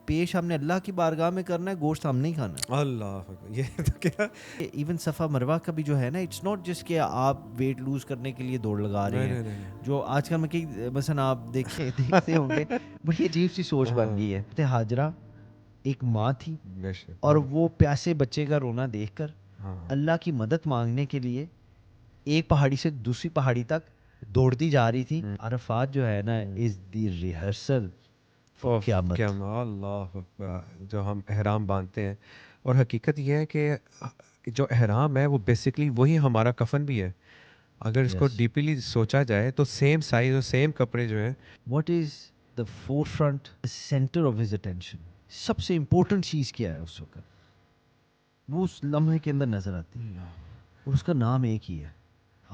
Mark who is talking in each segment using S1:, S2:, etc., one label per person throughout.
S1: پیش ہم نے اللہ کی بارگاہ میں کرنا ہے, گوشت ہم نہیں کھانا.
S2: اللہ یہ تو کیا
S1: ایون صفا مروہ کا بھی جو ہے نا, اٹس ناٹ جسٹ کہ آپ ویٹ لوز کرنے کے لیے دوڑ لگا رہے ہیں, جو آج کل میں کہ مثلا آپ دیکھتے ہوں گے بڑی عجیب سی سوچ بن گئی ہے. ہاجرہ ایک ماں تھی اور وہ پیاسے بچے کا رونا دیکھ کر اللہ کی مدد مانگنے کے لیے ایک پہاڑی سے دوسری پہاڑی تک دوڑتی جا رہی تھی. عرفات جو ہے نا از دی ریہرسل قیامت.
S2: اللہ جو ہم احرام باندھتے ہیں, اور حقیقت یہ ہے کہ جو احرام ہے وہ بیسکلی وہی ہمارا کفن بھی ہے. اگر اس کو ڈیپلی سوچا جائے تو سیم سائز اور سیم کپڑے جو ہیں.
S1: What is the forefront center of his attention, سب سے امپورٹنٹ چیز کیا ہے اس وقت, وہ اس لمحے کے اندر نظر آتی ہے, اور اس کا نام ایک ہی ہے.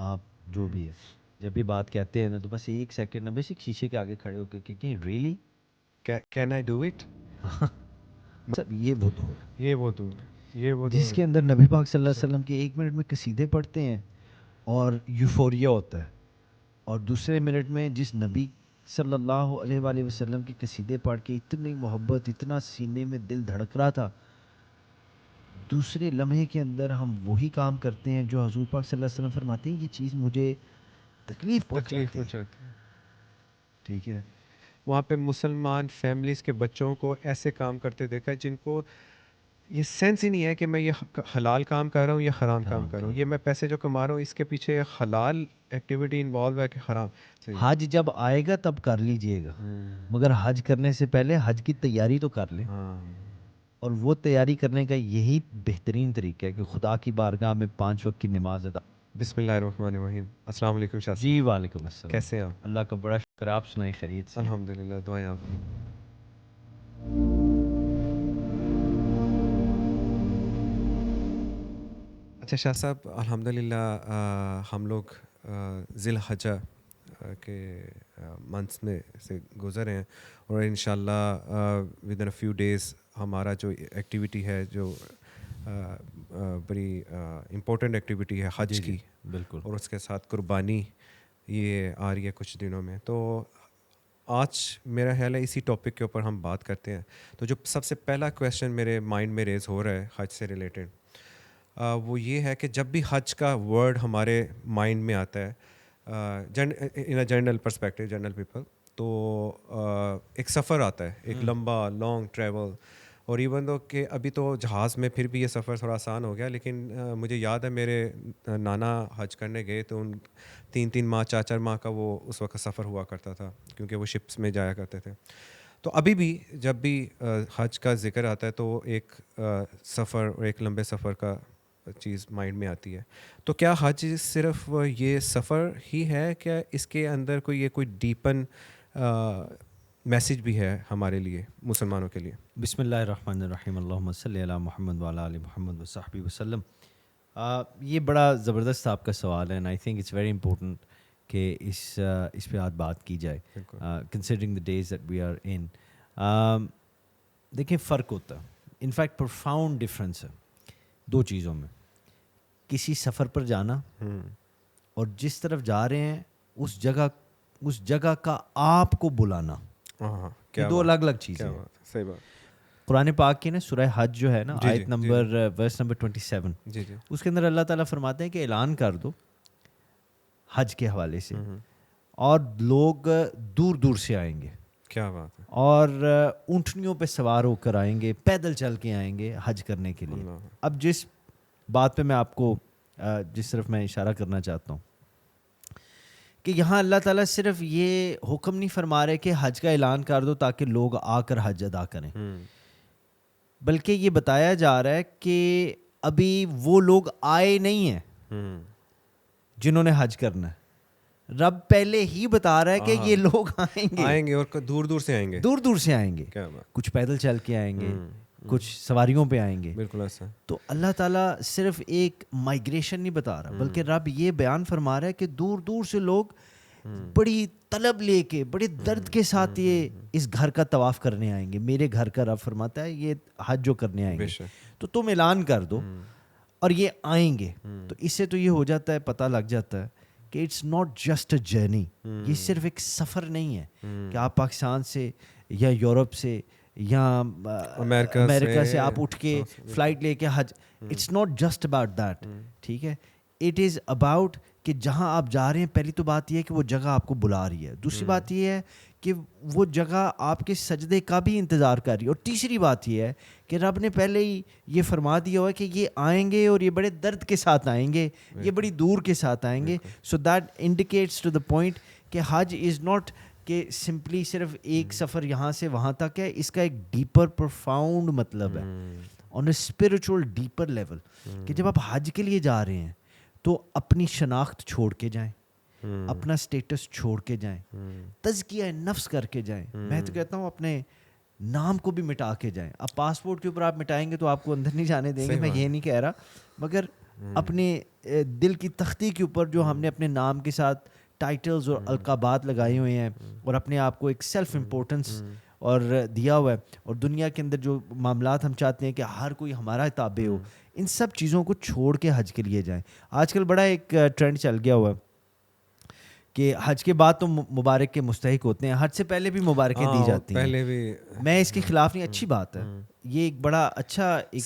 S1: آپ جو بھی ہے جب بھی بات کہتے ہیں نا تو بس ایک سیکنڈ نا بیسک شیشے کے آگے کھڑے ہو کے کہ really
S2: can I do it,
S1: یہ وہ تو
S2: یہ وہ
S1: جس کے اندر نبی پاک صلی اللہ علیہ وسلم کے ایک منٹ میں قصیدے پڑھتے ہیں اور یوفوریا ہوتا ہے, اور دوسرے منٹ میں جس نبی صلی اللہ علیہ وآلہ وسلم کے قصیدے پڑھ کے اتنی محبت, اتنا سینے میں دل دھڑک رہا تھا, دوسرے لمحے کے اندر ہم وہی کام کرتے ہیں جو حضور پاک صلی اللہ علیہ وسلم فرماتے ہیں یہ چیز مجھے تکلیف پہنچاتی ہے. ٹھیک ہے,
S2: وہاں پہ مسلمان فیملیز کے بچوں کو ایسے کام کرتے دیکھا جن کو یہ سینس ہی نہیں ہے کہ میں یہ حلال کام کر رہا ہوں یا حرام کام کر رہا ہوں, یہ میں پیسے جو کما رہا ہوں اس کے پیچھے حلال ایکٹیویٹی انوالو ہے کہ حرام.
S1: حج جب آئے گا تب کر لیجئے گا, مگر حج کرنے سے پہلے حج کی تیاری تو کر لیں. اور وہ تیاری کرنے کا یہی بہترین طریقہ ہے کہ خدا کی بارگاہ میں 5 وقت کی نماز ادا.
S2: بسم اللہ الرحمن الرحیم. السلام علیکم شاہ.
S1: جی وعلیکم السلام.
S2: کیسے ہیں آپ؟
S1: اللہ کا بڑا شکر, آپ سنائیں خیریت سے؟
S2: الحمدللہ, دعائیں آپ کی. اچھا شاہ صاحب, الحمدللہ ہم لوگ ذی الحجہ کے منتھس میں سے گزر ہیں, اور انشاءاللہ ود ان فیو ڈیز ہمارا جو ایکٹیویٹی ہے, جو بڑی امپورٹنٹ ایکٹیویٹی ہے حج کی,
S1: بالکل,
S2: اور اس کے ساتھ قربانی یہ آ رہی ہے کچھ دنوں میں. تو آج میرا خیال ہے اسی ٹاپک کے اوپر ہم بات کرتے ہیں. تو جو سب سے پہلا کویشچن میرے مائنڈ میں ریز ہو رہا ہے حج سے ریلیٹڈ, وہ یہ ہے کہ جب بھی حج کا ورڈ ہمارے مائنڈ میں آتا ہے in a general perspective, general people, تو ایک سفر آتا ہے, ایک لمبا لانگ ٹریول. اور ایون دو کہ ابھی تو جہاز میں پھر بھی یہ سفر تھوڑا آسان ہو گیا, لیکن مجھے یاد ہے میرے نانا حج کرنے گئے تو ان 3 ماہ 4 ماہ کا وہ اس وقت سفر ہوا کرتا تھا, کیونکہ وہ شپس میں جایا کرتے تھے. تو ابھی بھی جب بھی حج کا ذکر آتا ہے تو ایک سفر, ایک لمبے سفر کا چیز مائنڈ میں آتی ہے. تو کیا حج صرف یہ سفر ہی ہے, کیا اس کے اندر کوئی ڈیپن میسیج بھی ہے ہمارے لیے مسلمانوں کے لیے؟
S1: بسم اللہ الرحمن الرحیم. اللہم صلی علی محمد وعلی آل محمد وصحبہ وسلم. یہ بڑا زبردست آپ کا سوال ہے, and I think it's very important کہ اس پہ آج بات کی جائے, considering the days that we are in. دیکھیں فرق ہوتا ہے, انفیکٹ پروفاؤنڈ ڈفرینس ہے 2 چیزوں میں. کسی سفر پر جانا اور جس طرف جا رہے ہیں اس جگہ کا آپ کو بلانا, یہ 2 الگ الگ چیزیں ہیں.
S2: صحیح بات.
S1: قرآن پاک کی نا سورہ حج جو ہے نا, آیت نمبر ورس نمبر 27, اس کے اندر اللہ تعالیٰ فرماتے ہیں کہ اعلان کر دو حج کے حوالے سے, اور لوگ دور دور سے آئیں گے.
S2: کیا بات ہے.
S1: اور اونٹنیوں پہ سوار ہو کر آئیں گے, پیدل چل کے آئیں گے حج کرنے کے لیے. اب جس بات پہ میں آپ کو جس طرف میں اشارہ کرنا چاہتا ہوں کہ یہاں اللہ تعالیٰ صرف یہ حکم نہیں فرما رہے کہ حج کا اعلان کر دو تاکہ لوگ آ کر حج ادا کریں, بلکہ یہ بتایا جا رہا ہے کہ ابھی وہ لوگ آئے نہیں ہیں جنہوں نے حج کرنا ہے. رب پہلے ہی بتا رہا ہے کہ یہ لوگ آئیں گے
S2: اور دور دور سے آئیں گے,
S1: دور دور سے آئیں گے. کچھ پیدل چل کے آئیں گے, کچھ سواریوں پہ آئیں گے.
S2: بالکل ایسا.
S1: تو اللہ تعالیٰ صرف ایک مائگریشن نہیں بتا رہا, بلکہ رب یہ بیان فرما رہا ہے کہ دور دور سے لوگ بڑی طلب لے کے, بڑے درد کے ساتھ یہ اس گھر کا طواف کرنے آئیں گے. میرے گھر کا رب فرماتا ہے یہ حج جو کرنے آئیں گے, تو تم اعلان کر دو اور یہ آئیں گے. تو اس سے تو یہ ہو جاتا ہے, پتہ لگ جاتا ہے کہ it's not just a journey, یہ صرف ایک سفر نہیں ہے کہ آپ پاکستان سے یا یورپ سے یا
S2: امریکہ
S1: سے آپ اٹھ کے فلائٹ لے کے Hajj. It's not just about that, ٹھیک ہے. اٹ از اباؤٹ کہ جہاں آپ جا رہے ہیں, پہلی تو بات یہ ہے کہ وہ جگہ آپ کو بلا رہی ہے, دوسری بات یہ ہے کہ وہ جگہ آپ کے سجدے کا بھی انتظار کر رہی ہے, اور تیسری بات یہ ہے کہ رب نے پہلے ہی یہ فرما دیا ہوا ہے کہ یہ آئیں گے اور یہ بڑے درد کے ساتھ آئیں گے, یہ بڑی دور کے ساتھ آئیں گے. So that indicates to the point کہ حج از ناٹ کہ سمپلی صرف ایک سفر یہاں سے وہاں تک ہے, اس کا ایک ڈیپر پروفاؤنڈ مطلب ہے آن اے اسپرچل ڈیپر لیول, کہ جب آپ حج کے لیے جا رہے ہیں تو اپنی شناخت چھوڑ کے جائیں, اپنا اسٹیٹس چھوڑ کے جائیں, تزکیہ نفس کر کے جائیں. میں تو کہتا ہوں اپنے نام کو بھی مٹا کے جائیں. اب پاسپورٹ کے اوپر آپ مٹائیں گے تو آپ کو اندر نہیں جانے دیں گے, میں یہ نہیں کہہ رہا, مگر اپنے دل کی تختی کے اوپر جو ہم نے اپنے نام کے ساتھ ٹائٹلز اور القابات لگائے ہوئے ہیں اور اپنے آپ کو ایک سیلف امپورٹنس اور دیا ہوا ہے, اور دنیا کے اندر جو معاملات ہم چاہتے ہیں کہ ہر کوئی ہمارا تابع ہو, ان سب چیزوں کو چھوڑ کے حج کے لیے جائیں. آج کل بڑا ایک ٹرینڈ چل گیا ہوا ہے کہ حج کے بعد تو مبارک کے مستحق ہوتے ہیں, حج سے پہلے بھی مبارکیں دی جاتی ہیں. میں اس کے خلاف نہیں, اچھی بات ہے, یہ ایک بڑا اچھا ایک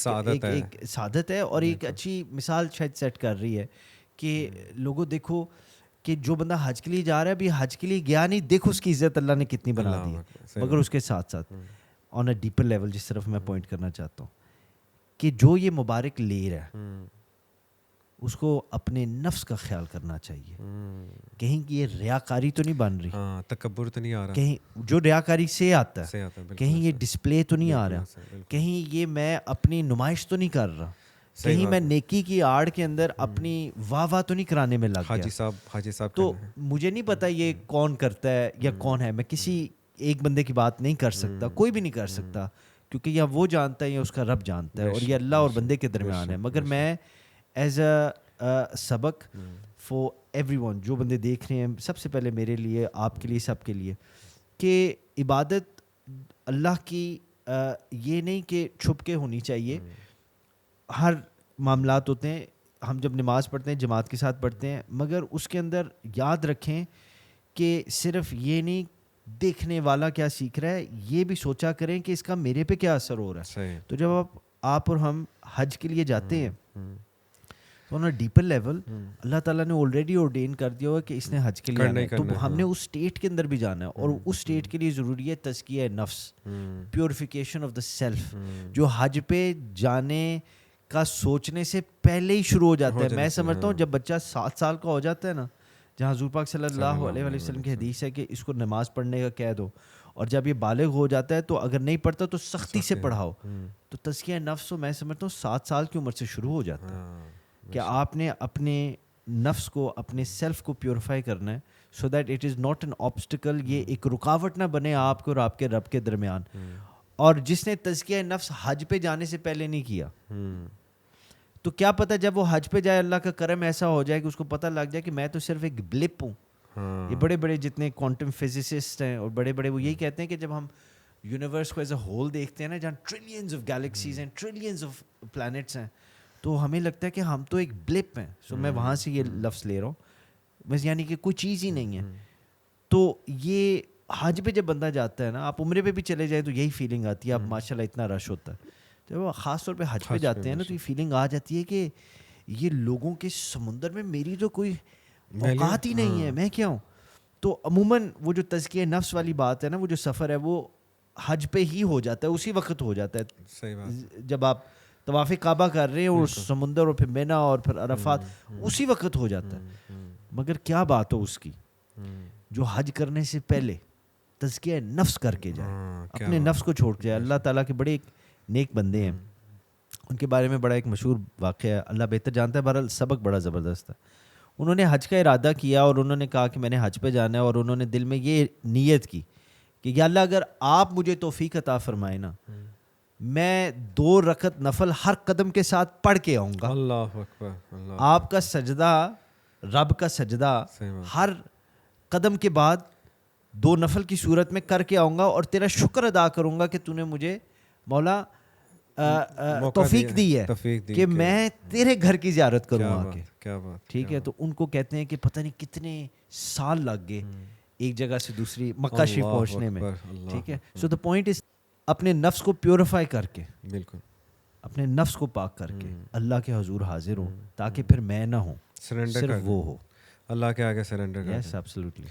S1: سعادت ہے اور ایک اچھی مثال شاید سیٹ کر رہی ہے کہ لوگوں دیکھو کہ جو بندہ حج کے لیے جا رہا ہے, ابھی حج کے لیے گیا نہیں, دیکھو اس کی عزت اللہ نے کتنی بنا دی ہے. مگر اس کے ساتھ ساتھ آن اے ڈیپر لیول جس طرف میں پوائنٹ کرنا چاہتا ہوں کہ جو یہ مبارک لے رہا ہے اس کو اپنے نفس کا خیال کرنا چاہیے. کہیں یہ ریاکاری تو نہیں بن رہی,
S2: تکبر تو نہیں آ رہا,
S1: کہیں جو ریاکاری سے آتا ہے, کہیں یہ ڈسپلے تو نہیں آ رہا, کہیں یہ میں اپنی نمائش تو نہیں کر رہا, کہیں میں نیکی کی آڑ کے اندر اپنی واہ واہ تو نہیں کرانے میں لگ گیا.
S2: حاجی صاحب
S1: تو مجھے نہیں پتا یہ کون کرتا ہے یا کون ہے, میں کسی ایک بندے کی بات نہیں کر سکتا, کوئی بھی نہیں کر سکتا, کیونکہ یا وہ جانتا ہے یا اس کا رب جانتا ہے, اور یہ اللہ اور بندے کے درمیان ہے. مگر میں ایز اے سبق فار ایوری ون, جو بندے دیکھ رہے ہیں, سب سے پہلے میرے لیے, آپ کے لیے, سب کے لیے, کہ عبادت اللہ کی یہ نہیں کہ چھپ کے ہونی چاہیے. ہر معاملات ہوتے ہیں, ہم جب نماز پڑھتے ہیں جماعت کے ساتھ پڑھتے ہیں, مگر اس کے اندر یاد رکھیں کہ صرف یہ نہیں دیکھنے والا کیا سیکھ رہا ہے, یہ بھی سوچا کریں کہ اس کا میرے پہ کیا اثر ہو رہا ہے. تو جب آپ اور ہم حج کے لیے جاتے ہیں تو آن اے ڈیپر لیول اللہ تعالیٰ نے آلریڈی آرڈین کر دیا ہوا کہ اس نے حج کے لیے آنا ہے, تو ہم نے اس اسٹیٹ کے اندر بھی جانا ہے, اور اس اسٹیٹ کے لیے ضروری ہے تزکیہ نفس, پیوریفیکیشن آف دا سیلف, جو حج پہ جانے کا سوچنے سے پہلے ہی شروع ہو جاتا ہے. میں سمجھتا ہوں جب بچہ 7 سال کا ہو جاتا ہے نا, جہاں حضور پاک صلی اللہ علیہ وسلم کی حدیث ہے کہ اس کو نماز پڑھنے کا کہہ دو, اور جب یہ بالغ ہو جاتا ہے تو اگر نہیں پڑھتا تو سختی سے پڑھاؤ, تو تزکیہ نفس میں سمجھتا ہوں 7 سال کی عمر سے شروع ہو جاتا ہے کہ آپ نے اپنے نفس کو, اپنے سیلف کو پیوریفائی کرنا ہے, so that it is not an obstacle, یہ ایک رکاوٹ نہ بنے آپ کو اور آپ کے رب کے درمیان. اور جس نے تزکیہ نفس حج پہ جانے سے پہلے نہیں کیا, تو کیا پتہ جب وہ حج پہ جائے اللہ کا کرم ایسا ہو جائے کہ اس کو پتہ لگ جائے کہ میں تو صرف ایک بلپ ہوں. یہ بڑے بڑے جتنے کوانٹم فزسسٹ ہیں اور بڑے بڑے, وہ یہی کہتے ہیں کہ جب ہم یونیورس کو ایز اے ہول دیکھتے ہیں نا, جہاں ٹریلینز آف گیلیکسیز ہیں, ٹریلینز آف پلانٹس ہیں, تو ہمیں لگتا ہے کہ ہم تو ایک بلپ ہیں. سو میں وہاں سے یہ لفظ لے رہا ہوں, بس یعنی کہ کوئی چیز ہی نہیں ہے. تو یہ حج پہ جب بندہ جاتا ہے نا, آپ عمرے پہ بھی چلے جائیں تو یہی فیلنگ آتی ہے. اب ماشاء اللہ اتنا رش ہوتا ہے, جب وہ خاص طور پہ حج پہ جاتے ہیں نا, تو یہ فیلنگ آ جاتی ہے کہ یہ لوگوں کے سمندر میں میری تو کوئی اوقات ہی نہیں ہے, میں کیا ہوں. تو عموماً وہ جو تزکیہ نفس والی بات ہے نا, وہ جو سفر ہے وہ حج پہ ہی ہو جاتا ہے, اسی وقت ہو جاتا ہے. جب آپ طواف کعبہ کر رہے ہیں اور سمندر اور پھر مینا اور پھر عرفات, اسی وقت ہو جاتا ہے. مگر کیا بات ہو اس کی جو حج کرنے سے پہلے تزکیہ نفس کر کے جائے, اپنے نفس کو چھوڑ کے جائے. اللہ تعالیٰ کے بڑے ایک نیک بندے ہیں, ان کے بارے میں بڑا ایک مشہور واقعہ ہے, اللہ بہتر جانتا ہے, بہرحال سبق بڑا زبردست ہے. انہوں نے حج کا ارادہ کیا اور انہوں نے کہا کہ میں نے حج پہ جانا ہے, اور انہوں نے دل میں یہ نیت کی کہ یا اللہ اگر آپ مجھے توفیق عطا فرمائے نا, میں 2 رکعت نفل ہر قدم کے ساتھ پڑھ کے آؤں گا.
S2: اللہ اکبر.
S1: آپ کا سجدہ, رب کا سجدہ ہر قدم کے بعد 2 نفل کی صورت میں کر کے آؤں گا, اور تیرا شکر ادا کروں گا کہ تو نے مجھے مولا توفیق دی ہے کہ میں تیرے گھر کی زیارت کروں آ کے. ٹھیک ہے, تو ان کو کہتے ہیں کہ پتہ نہیں کتنے سال لگ گئے ایک جگہ سے دوسری مکہ شریف پہنچنے میں. ٹھیک ہے, سو دا پوائنٹ از اپنے نفس کو پیوریفائی کر کے,
S2: بالکل
S1: اپنے نفس کو پاک کر کے اللہ کے حضور حاضر ہوں, تاکہ پھر میں نہ ہوں, صرف وہ ہو,
S2: اللہ کے آگے سرنڈر کر.
S1: یس ایبسلیوٹلی.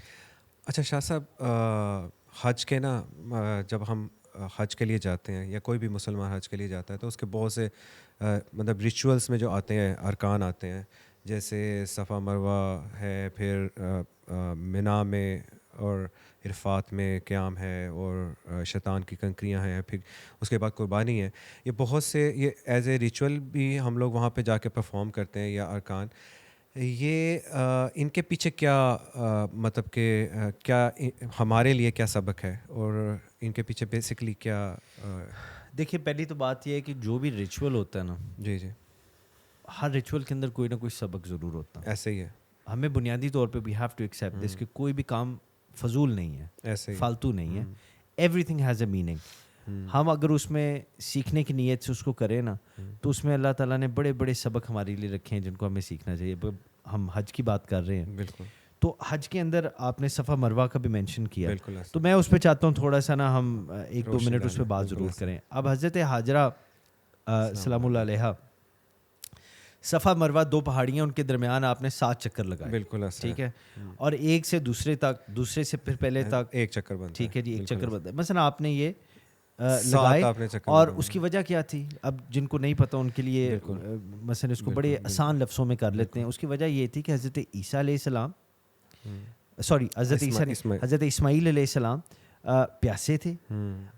S2: اچھا شاہ صاحب, حج کے نا جب ہم حج کے لیے جاتے ہیں یا کوئی بھی مسلمان حج کے لیے جاتا ہے تو اس کے بہت سے مطلب ریچولس میں جو آتے ہیں, ارکان آتے ہیں, جیسے صفا مروہ ہے, پھر منا میں اور عرفات میں قیام ہے, اور شیطان کی کنکریاں ہیں, پھر اس کے بعد قربانی ہے. یہ بہت سے یہ ایز اے ریچول بھی ہم لوگ وہاں پہ جا کے پرفارم کرتے ہیں یا ارکان. یہ ان کے پیچھے کیا مطلب کہ کیا ہمارے لیے کیا سبق ہے, اور ان کے پیچھے بیسکلی کیا؟
S1: دیکھیے پہلی تو بات یہ ہے کہ جو بھی ریچول ہوتا ہے نا,
S2: جی جی,
S1: ہر ریچول کے اندر کوئی نہ کوئی سبق ضرور ہوتا ہے.
S2: ایسے ہی ہے,
S1: ہمیں بنیادی طور پہ we have to accept this کہ کوئی بھی کام فضول نہیں ہے,
S2: ایسے ہی
S1: فالتو نہیں ہے. Every thing has a meaning. ہم اگر اس میں سیکھنے کی نیت سے اس کو کریں نا, تو اس میں اللہ تعالیٰ نے بڑے بڑے سبق ہمارے لیے رکھے ہیں جن کو ہمیں سیکھنا چاہیے. ہم حج کی بات کر رہے ہیں,
S2: بالکل,
S1: تو حج کے اندر آپ نے صفا مروہ کا بھی مینشن کیا,
S2: بالکل,
S1: تو میں اس پہ چاہتا ہوں تھوڑا سا نا ہم 1-2 منٹ اس پہ بات ضرور کریں. اب حضرت حاجرہ سلام اللہ علیہ, صفا مروہ 2 پہاڑیاں, ان کے درمیان آپ نے 7 چکر لگائے,
S2: بالکل,
S1: ٹھیک ہے, اور ایک سے دوسرے تک, دوسرے سے پھر پہلے تک
S2: ایک چکر بنتا ہے,
S1: ٹھیک ہے جی, ایک چکر بنتا ہے. مثلا آپ نے یہ لگائے, اور اس کی وجہ کیا تھی, اب جن کو نہیں پتہ ان کے لیے مثلا اس کو بڑے آسان لفظوں میں کر لیتے ہیں. اس کی وجہ یہ تھی کہ حضرت عیسیٰ علیہ السلام, سوری حضرت عیسیٰ نے, حضرت اسماعیل علیہ السلام پیاسے تھے,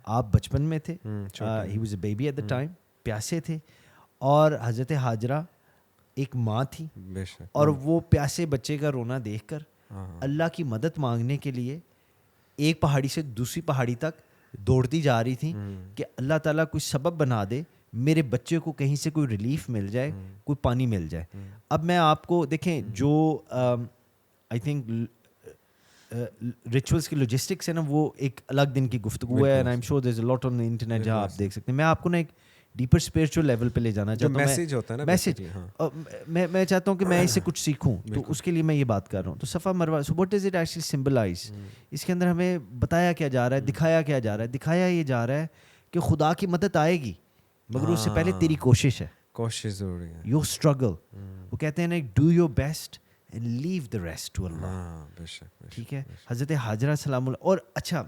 S1: آپ بچپن میں تھے, he was a baby at the time, پیاسے تھے, اور حضرت حاجرہ ایک ماں تھی, اور وہ پیاسے بچے کا رونا دیکھ کر اللہ کی مدد مانگنے کے لیے ایک پہاڑی سے دوسری پہاڑی تک دوڑتی جا رہی تھیں کہ اللہ تعالیٰ کوئی سبب بنا دے, میرے بچے کو کہیں سے کوئی ریلیف مل جائے, کوئی پانی مل جائے. اب میں آپ کو دیکھیں, جو آئی تھنک ریچولس کی لاجسٹکس ہے نا, وہ ایک الگ دن کی گفتگو ہے, and I am sure there is a lot on the internet جہاں آپ دیکھ سکتے ہیں. میں آپ کو نا ایک ڈیپر اسپرچل لیول پہ لے جانا چاہتا ہوں.
S2: میسج ہوتا ہے نا,
S1: میسج, میں چاہتا ہوں کہ میں اس سے کچھ سیکھوں, تو اس کے لیے میں یہ بات کر رہا ہوں. تو Safa Marwah, so what does it actually symbolize, اس کے اندر ہمیں بتایا کیا جا رہا ہے, دکھایا کیا جا رہا ہے. دکھایا یہ جا رہا ہے کہ خدا کی مدد آئے گی, مگر اس سے پہلے تیری کوشش ہے,
S2: کوشش ضروری ہے,
S1: یور اسٹرگل. وہ کہتے ہیں نا, do your best and leave the rest to Allah, ٹھیک ہے. حضرت حاجرہ سلام اللہ, اور اچھا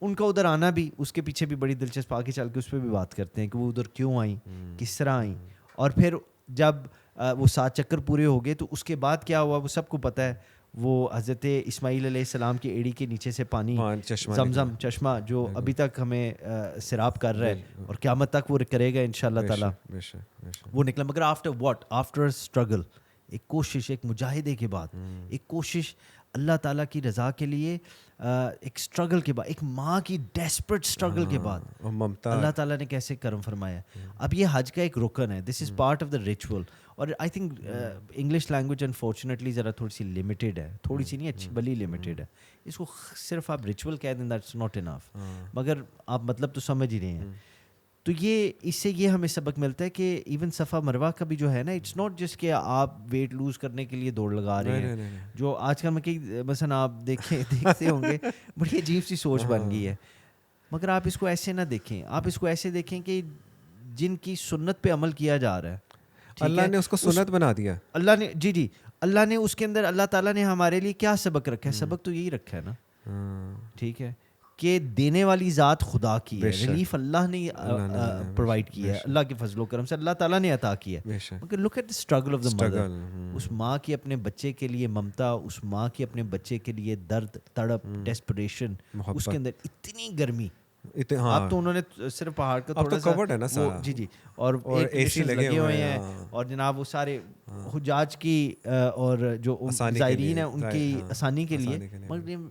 S1: ان کا ادھر آنا بھی, اس کے پیچھے بھی بڑی دلچسپ, آگے چل کے اس پہ بھی بات کرتے ہیں کہ وہ ادھر کیوں آئیں, کس طرح آئیں, اور پھر جب وہ 7 چکر پورے ہو گئے تو اس کے بعد کیا ہوا وہ سب کو پتہ ہے. وہ حضرت اسماعیل علیہ السلام کی ایڑی کے نیچے سے پانی, زمزم چشمہ, جو ابھی تک ہمیں سیراب کر رہا ہے اور قیامت تک وہ کرے گا انشاءاللہ تعالیٰ, وہ نکلا. مگر آفٹر واٹ, آفٹر اسٹرگل, ایک کوشش, ایک مجاہدے کے بعد, ایک کوشش اللہ تعالیٰ کی رضا کے لیے, ایک اسٹرگل کے بعد, ایک ماں کی ڈیسپریٹ اسٹرگل کے بعد اللہ تعالیٰ نے کیسے کرم فرمایا. اب یہ حج کا ایک رکن ہے, this is part of the ritual. اور I think English language unfortunately ذرا تھوڑی سی لمیٹیڈ ہے, تھوڑی سی نہیں, اچھی بلی لمیٹیڈ ہے. اس کو صرف آپ ریچول کہہ دیں, دیٹس ناٹ انف, مگر آپ مطلب تو سمجھ ہی رہے ہیں. تو یہ اس سے یہ ہمیں سبق ملتا ہے کہ ایون صفا مروہ کا بھی جو ہے نا, اٹس ناٹ جسٹ کہ آپ ویٹ لوز کرنے کے لیے دوڑ لگا رہے ہیں, جو آج کل میں کہ مثلا آپ دیکھتے ہوں گے بڑی عجیب سی سوچ بن گئی ہے. مگر آپ اس کو ایسے نہ دیکھیں, آپ اس کو ایسے دیکھیں کہ جن کی سنت پہ عمل کیا جا رہا ہے,
S2: اللہ نے اس کو سنت بنا دیا,
S1: اللہ نے, جی اللہ نے اس کے اندر, اللہ تعالیٰ نے ہمارے لیے کیا سبق رکھا ہے. سبق تو یہی رکھا ہے نا, ٹھیک ہے, کہ دینے والی ذات خدا کی ہے, ریلیف اللہ نے پرووائڈ کیا ہے, اللہ کے فضل و کرم سے اللہ تعالیٰ نے عطا کیا ہے. مگر look at the struggle of the mother, اس ماں کی اپنے بچے کے لیے ممتا, اس ماں کی اپنے بچے کے لیے درد, تڑپ, ڈیسپریشن, اس کے اندر اتنی گرمی. اب تو انہوں نے صرف پہاڑ کا تھوڑا سا
S2: کورڈ ہے نا سارا,
S1: جی, اور اے سی لگے ہوئے ہیں, اور جناب وہ سارے حجاج کی اور جو زائرین ہیں ان کی آسانی کے لیے.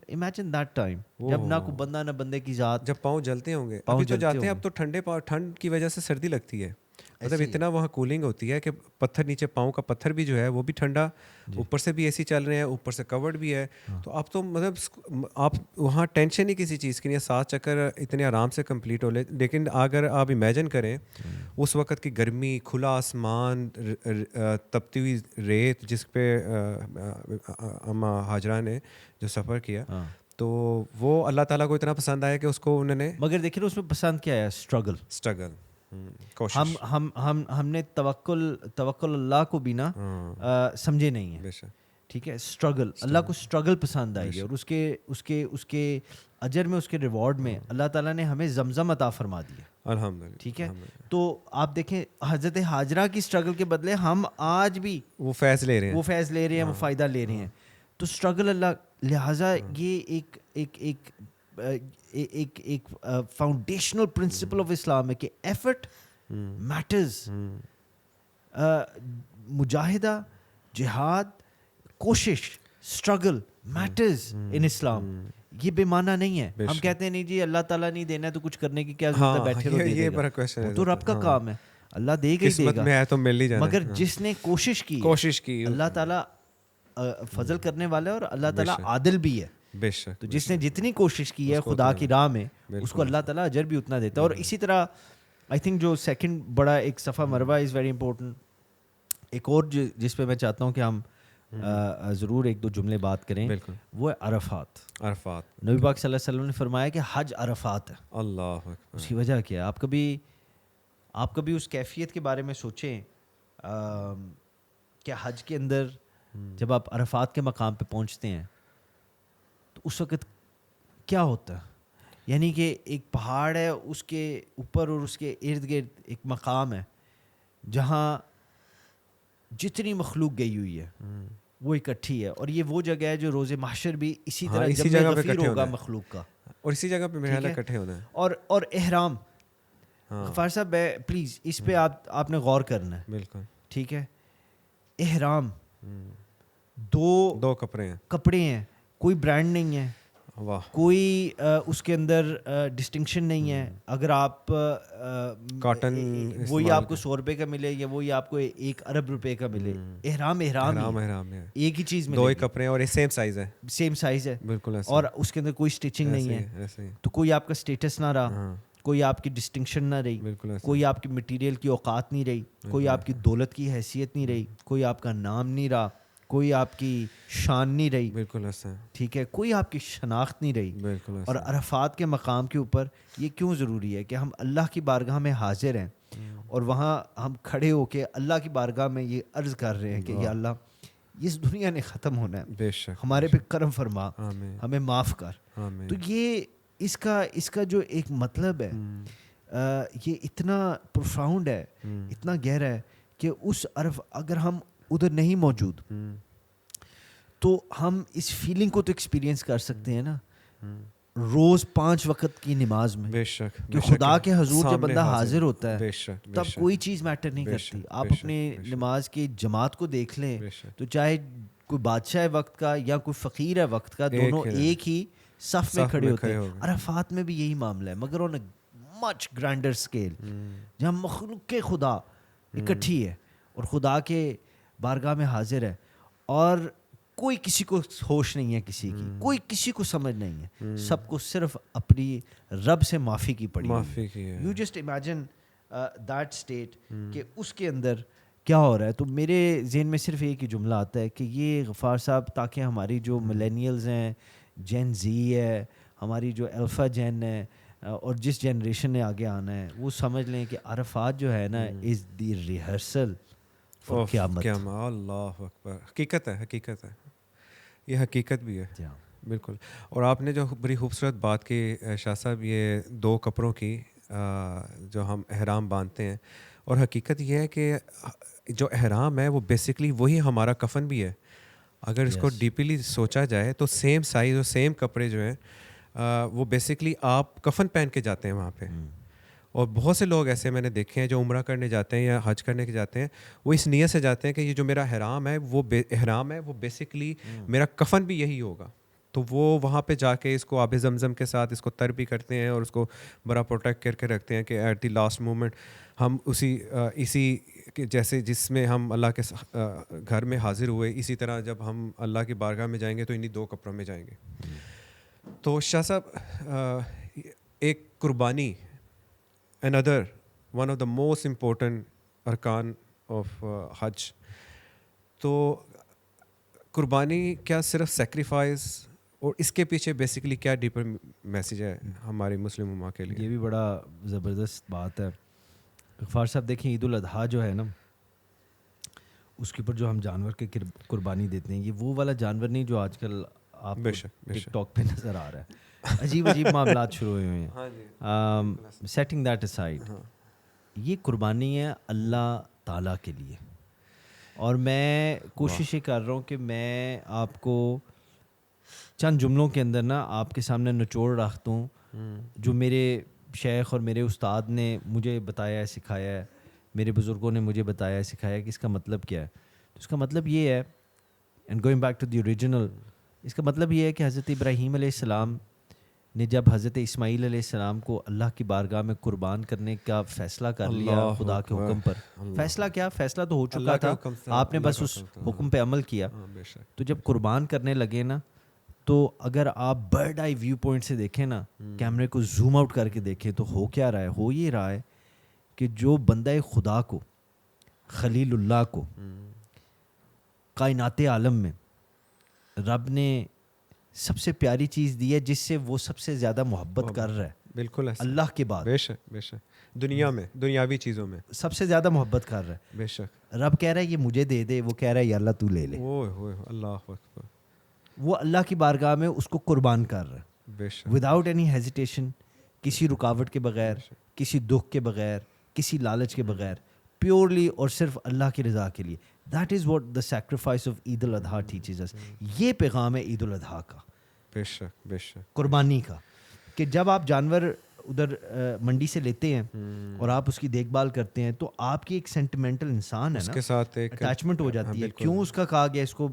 S1: امیجن دیٹ ٹائم جب نہ کوئی بندہ نہ بندے کی ذات,
S2: جب پاؤں جلتے ہوں گے. ابھی تو جاتے ہیں, اب تو ٹھنڈ کی وجہ سے سردی لگتی ہے, مطلب اتنا وہاں کولنگ ہوتی ہے کہ پتھر نیچے, پاؤں کا پتھر بھی جو ہے وہ بھی ٹھنڈا, اوپر سے بھی اے سی چل رہے ہیں, اوپر سے کورڈ بھی ہے. تو اب تو مطلب آپ وہاں ٹینشن ہی کسی چیز کی نہیں ہے, 7 چکر اتنے آرام سے کمپلیٹ ہو لے. لیکن اگر آپ امیجن کریں اس وقت کی گرمی, کھلا آسمان, تپتی ہوئی ریت جس پہ اما حاجرہ نے جو سفر کیا, تو وہ اللہ تعالیٰ کو اتنا پسند آیا کہ اس کو انہوں نے
S1: مگر دیکھیں اس میں پسند کیا ہے؟ اسٹرگل.
S2: کوشش.
S1: ہم نے توکل اللہ کو بھی نا سمجھے نہیں ہے.
S2: بے شک.
S1: ٹھیک ہے, اسٹرگل, اللہ کو اسٹرگل پسند آئی ہے, اور اس کے اجر میں, اس کے ریوارڈ میں اللہ تعالیٰ نے ہمیں زمزم عطا فرما دیا.
S2: الحمدللہ.
S1: ٹھیک ہے, تو آپ دیکھیں حضرت ہاجرہ کی اسٹرگل کے بدلے ہم آج بھی
S2: وہ فیض لے رہے ہیں,
S1: وہ فائدہ لے رہے ہیں. تو اسٹرگل اللہ, لہٰذا یہ ایک فاؤنڈیشنل پرنسپل آف اسلام ہے کہ ایفرٹ میٹرز. مجاہدہ, جہاد, کوشش, اسٹرگل میٹرز ان اسلام. یہ بے معنی نہیں ہے. ہم کہتے ہیں نہیں جی اللہ تعالیٰ نہیں دینا تو کچھ کرنے کی کیا ضرورت ہے, بیٹھے رہو, دے دے گا. وہ تو رب کا کام ہے, اللہ دے گا ہی دے گا. مگر جس نے کوشش کی اللہ تعالیٰ فضل کرنے والا ہے, اور اللہ تعالیٰ عادل بھی ہے.
S2: بے شک.
S1: تو جس نے جتنی کوشش کی ہے خدا کی راہ میں, اس کو اللہ تعالیٰ اجر بھی اتنا دیتا ہے. اور اسی طرح آئی تھنک جو سیکنڈ بڑا ایک صفحہ مروہ از ویری امپورٹنٹ. ایک اور جس پہ میں چاہتا ہوں کہ ہم ضرور ایک دو جملے بات کریں, وہ ہے عرفات. نبی پاک صلی اللہ علیہ وسلم نے فرمایا کہ حج عرفات ہے.
S2: اللہ اکبر.
S1: اس کی وجہ کیا ہے؟ آپ کبھی اس کیفیت کے بارے میں سوچیں کہ حج کے اندر جب آپ عرفات کے مقام پہ پہنچتے ہیں تو اس وقت کیا ہوتا ہے؟ یعنی کہ ایک پہاڑ ہے, اس کے اوپر اور اس کے ارد گرد ایک مقام ہے جہاں جتنی مخلوق گئی ہوئی ہے وہ اکٹھی ہے, اور یہ وہ جگہ ہے جو روز محشر بھی اسی طرح جب غفیر ہوگا مخلوق کا,
S2: اور اسی جگہ پہ میرے خیال اکٹھے ہونا ہے.
S1: اور احرام, غفار صاحب پلیز اس پہ آپ نے غور کرنا ہے.
S2: بالکل
S1: ٹھیک ہے, احرام دو کپڑے ہیں, کوئی برانڈ نہیں ہے, کوئی اس کے اندر ڈسٹنکشن نہیں ہے. اگر آپ
S2: کاٹن
S1: وہی آپ کو 100 روپے کا ملے یا وہی آپ کو 1 ارب روپے کا ملے, احرام ایک ہی چیز ملے,
S2: 2 کپڑے اور سیم سائز ہے. بالکل. اور
S1: اس کے اندر کوئی اسٹچنگ نہیں ہے, تو کوئی آپ کا اسٹیٹس نہ رہا, کوئی آپ کی ڈسٹنکشن نہ رہی, کوئی آپ کی مٹیریل کی اوقات نہیں رہی, کوئی آپ کی دولت کی حیثیت نہیں رہی, کوئی آپ کا نام نہیں رہا, کوئی آپ کی شان نہیں رہی.
S2: بالکل ایسا.
S1: ٹھیک ہے, کوئی آپ کی شناخت نہیں رہی.
S2: بالکل.
S1: اور عرفات کے مقام کے اوپر یہ کیوں ضروری ہے کہ ہم اللہ کی بارگاہ میں حاضر ہیں, اور وہاں ہم کھڑے ہو کے اللہ کی بارگاہ میں یہ عرض کر رہے ہیں کہ یا اللہ اس دنیا نے ختم ہونا ہے,
S2: بے شک
S1: ہمارے پہ کرم فرما, ہمیں معاف کر. تو یہ اس کا جو ایک مطلب ہے یہ اتنا پروفاؤنڈ ہے, اتنا گہرا ہے کہ اس عرف اگر ہم ادھر نہیں موجود تو ہم اس فیلنگ کو تو ایکسپیرینس کر سکتے ہیں نا روز 5 وقت کی نماز میں.
S2: بے شک.
S1: کہ خدا کے حضور جب بندہ حاضر ہوتا ہے
S2: بے شک
S1: تب کوئی چیز میٹر نہیں کرتی. آپ اپنے نماز کی جماعت کو دیکھ لیں تو چاہے کوئی بادشاہ وقت کا یا کوئی فقیر ہے وقت کا, دونوں ایک ہی صف میں کھڑے ہوتے ہیں. عرفات میں بھی یہی معاملہ ہے, مگر آن اے مچ گرینڈر اسکیل, جہاں مخلوق کے خدا اکٹھی ہے اور خدا کے بارگاہ میں حاضر ہے, اور کوئی کسی کو ہوش نہیں ہے, کسی کی کوئی کسی کو سمجھ نہیں ہے, سب کو صرف اپنی رب سے معافی کی پڑی. You just imagine that state کہ اس کے اندر کیا ہو رہا ہے. تو میرے ذہن میں صرف ایک ہی جملہ آتا ہے کہ یہ غفار صاحب تاکہ ہماری جو ملینیلز ہیں, جین زی ہے, ہماری جو الفا جین ہے, اور جس جنریشن نے آگے آنا ہے وہ سمجھ لیں کہ عرفات جو ہے نا از دی ریہرسل فار قیامت.
S2: اللہ اکبر. حقیقت ہے, یہ حقیقت بھی ہے. بالکل. اور آپ نے جو بڑی خوبصورت بات کی شاہ صاحب, یہ 2 کپڑوں کی جو ہم احرام باندھتے ہیں, اور حقیقت یہ ہے کہ جو احرام ہے وہ بیسکلی وہی ہمارا کفن بھی ہے. اگر اس کو ڈیپلی سوچا جائے تو سیم سائز اور سیم کپڑے جو ہیں وہ بیسکلی آپ کفن پہن کے جاتے ہیں وہاں پہ. اور بہت سے لوگ ایسے میں نے دیکھے ہیں جو عمرہ کرنے جاتے ہیں یا حج کرنے کے جاتے ہیں, وہ اس نیت سے جاتے ہیں کہ یہ جو میرا احرام ہے وہ بیسکلی میرا کفن بھی یہی ہوگا. تو وہ وہاں پہ جا کے اس کو آب زمزم کے ساتھ اس کو تر بھی کرتے ہیں اور اس کو بڑا پروٹیکٹ کر کے رکھتے ہیں کہ ایٹ دی لاسٹ مومنٹ ہم اسی جیسے جس میں ہم اللہ کے گھر میں حاضر ہوئے, اسی طرح جب ہم اللہ کی بارگاہ میں جائیں گے تو انہی 2 کپڑوں میں جائیں گے. تو شاہ صاحب ایک قربانی another one of the most important ارکان of حج, تو قربانی کیا صرف سیکریفائز اور اس کے پیچھے بیسکلی کیا ڈیپر میسیج ہے ہماری مسلم امہ کے لیے؟
S1: یہ بھی بڑا زبردست بات ہے غفار صاحب. دیکھیں عید الاضحیٰ جو ہے نا اس کے اوپر جو ہم جانور کے قربانی دیتے ہیں یہ وہ والا جانور نہیں جو آج کل آپ ٹک ٹاک پہ نظر آ رہا ہے. عجیب عجیب معاملات شروع ہوئے ہیں. سیٹنگ دیٹ اسائڈ, یہ قربانی ہے اللہ تعالیٰ کے لیے. اور میں کوشش یہ کر رہا ہوں کہ میں آپ کو چند جملوں کے اندر نا آپ کے سامنے نچوڑ رکھتا ہوں جو میرے شیخ اور میرے استاد نے مجھے بتایا ہے, سکھایا ہے, میرے بزرگوں نے مجھے بتایا ہے, سکھایا ہے کہ اس کا مطلب کیا ہے. تو اس کا مطلب یہ ہے, and going back to the original, اس کا مطلب یہ ہے کہ حضرت ابراہیم علیہ السلام نے جب حضرت اسماعیل علیہ السلام کو اللہ کی بارگاہ میں قربان کرنے کا فیصلہ کر لیا خدا کے حکم پر, فیصلہ کیا, فیصلہ تو ہو چکا تھا, آپ نے بس اس حکم پہ عمل کیا. تو جب قربان کرنے لگے نا تو اگر آپ برڈ آئی ویو پوائنٹ سے دیکھیں نا, کیمرے کو زوم آؤٹ کر کے دیکھیں تو ہو کیا رہا ہے, ہو یہ رہا ہے کہ جو بندہ خدا کو, خلیل اللہ کو کائنات عالم میں رب نے سب سے پیاری چیز دی ہے جس سے وہ سب سے زیادہ محبت کر رہا ہے,
S2: بالکل
S1: اللہ کے بعد,
S2: بے شک بے شک, دنیا میں دنیاوی چیزوں میں
S1: سب سے زیادہ محبت کر رہا ہے,
S2: بے شک.
S1: رب کہہ رہا ہے یہ مجھے دے دے, وہ کہہ رہا ہے یا اللہ تو لے لے.
S2: اللہ اکبر,
S1: وہ اللہ کی بارگاہ میں اس کو قربان کر رہا ہے
S2: بے شک,
S1: وداؤٹ اینی ہیزیٹیشن, کسی رکاوٹ کے بغیر, کسی دکھ کے بغیر, کسی لالچ کے بغیر, پیورلی اور صرف اللہ کی رضا کے لیے. That is what the sacrifice of Eid ul-Adha teaches us. یہ پیغام ہے عید الاضحیٰ کا,
S2: بے شک بے شک,
S1: قربانی کا, کہ جب آپ جانور ادھر منڈی سے لیتے ہیں اور آپ اس کی دیکھ بھال کرتے ہیں تو آپ کی ایک سینٹیمنٹل انسان ہے
S2: اس
S1: نا,
S2: کے ساتھ ایک
S1: اٹیچمنٹ ہو جاتی ہے. کیوں اس کا کہا گیا اس کو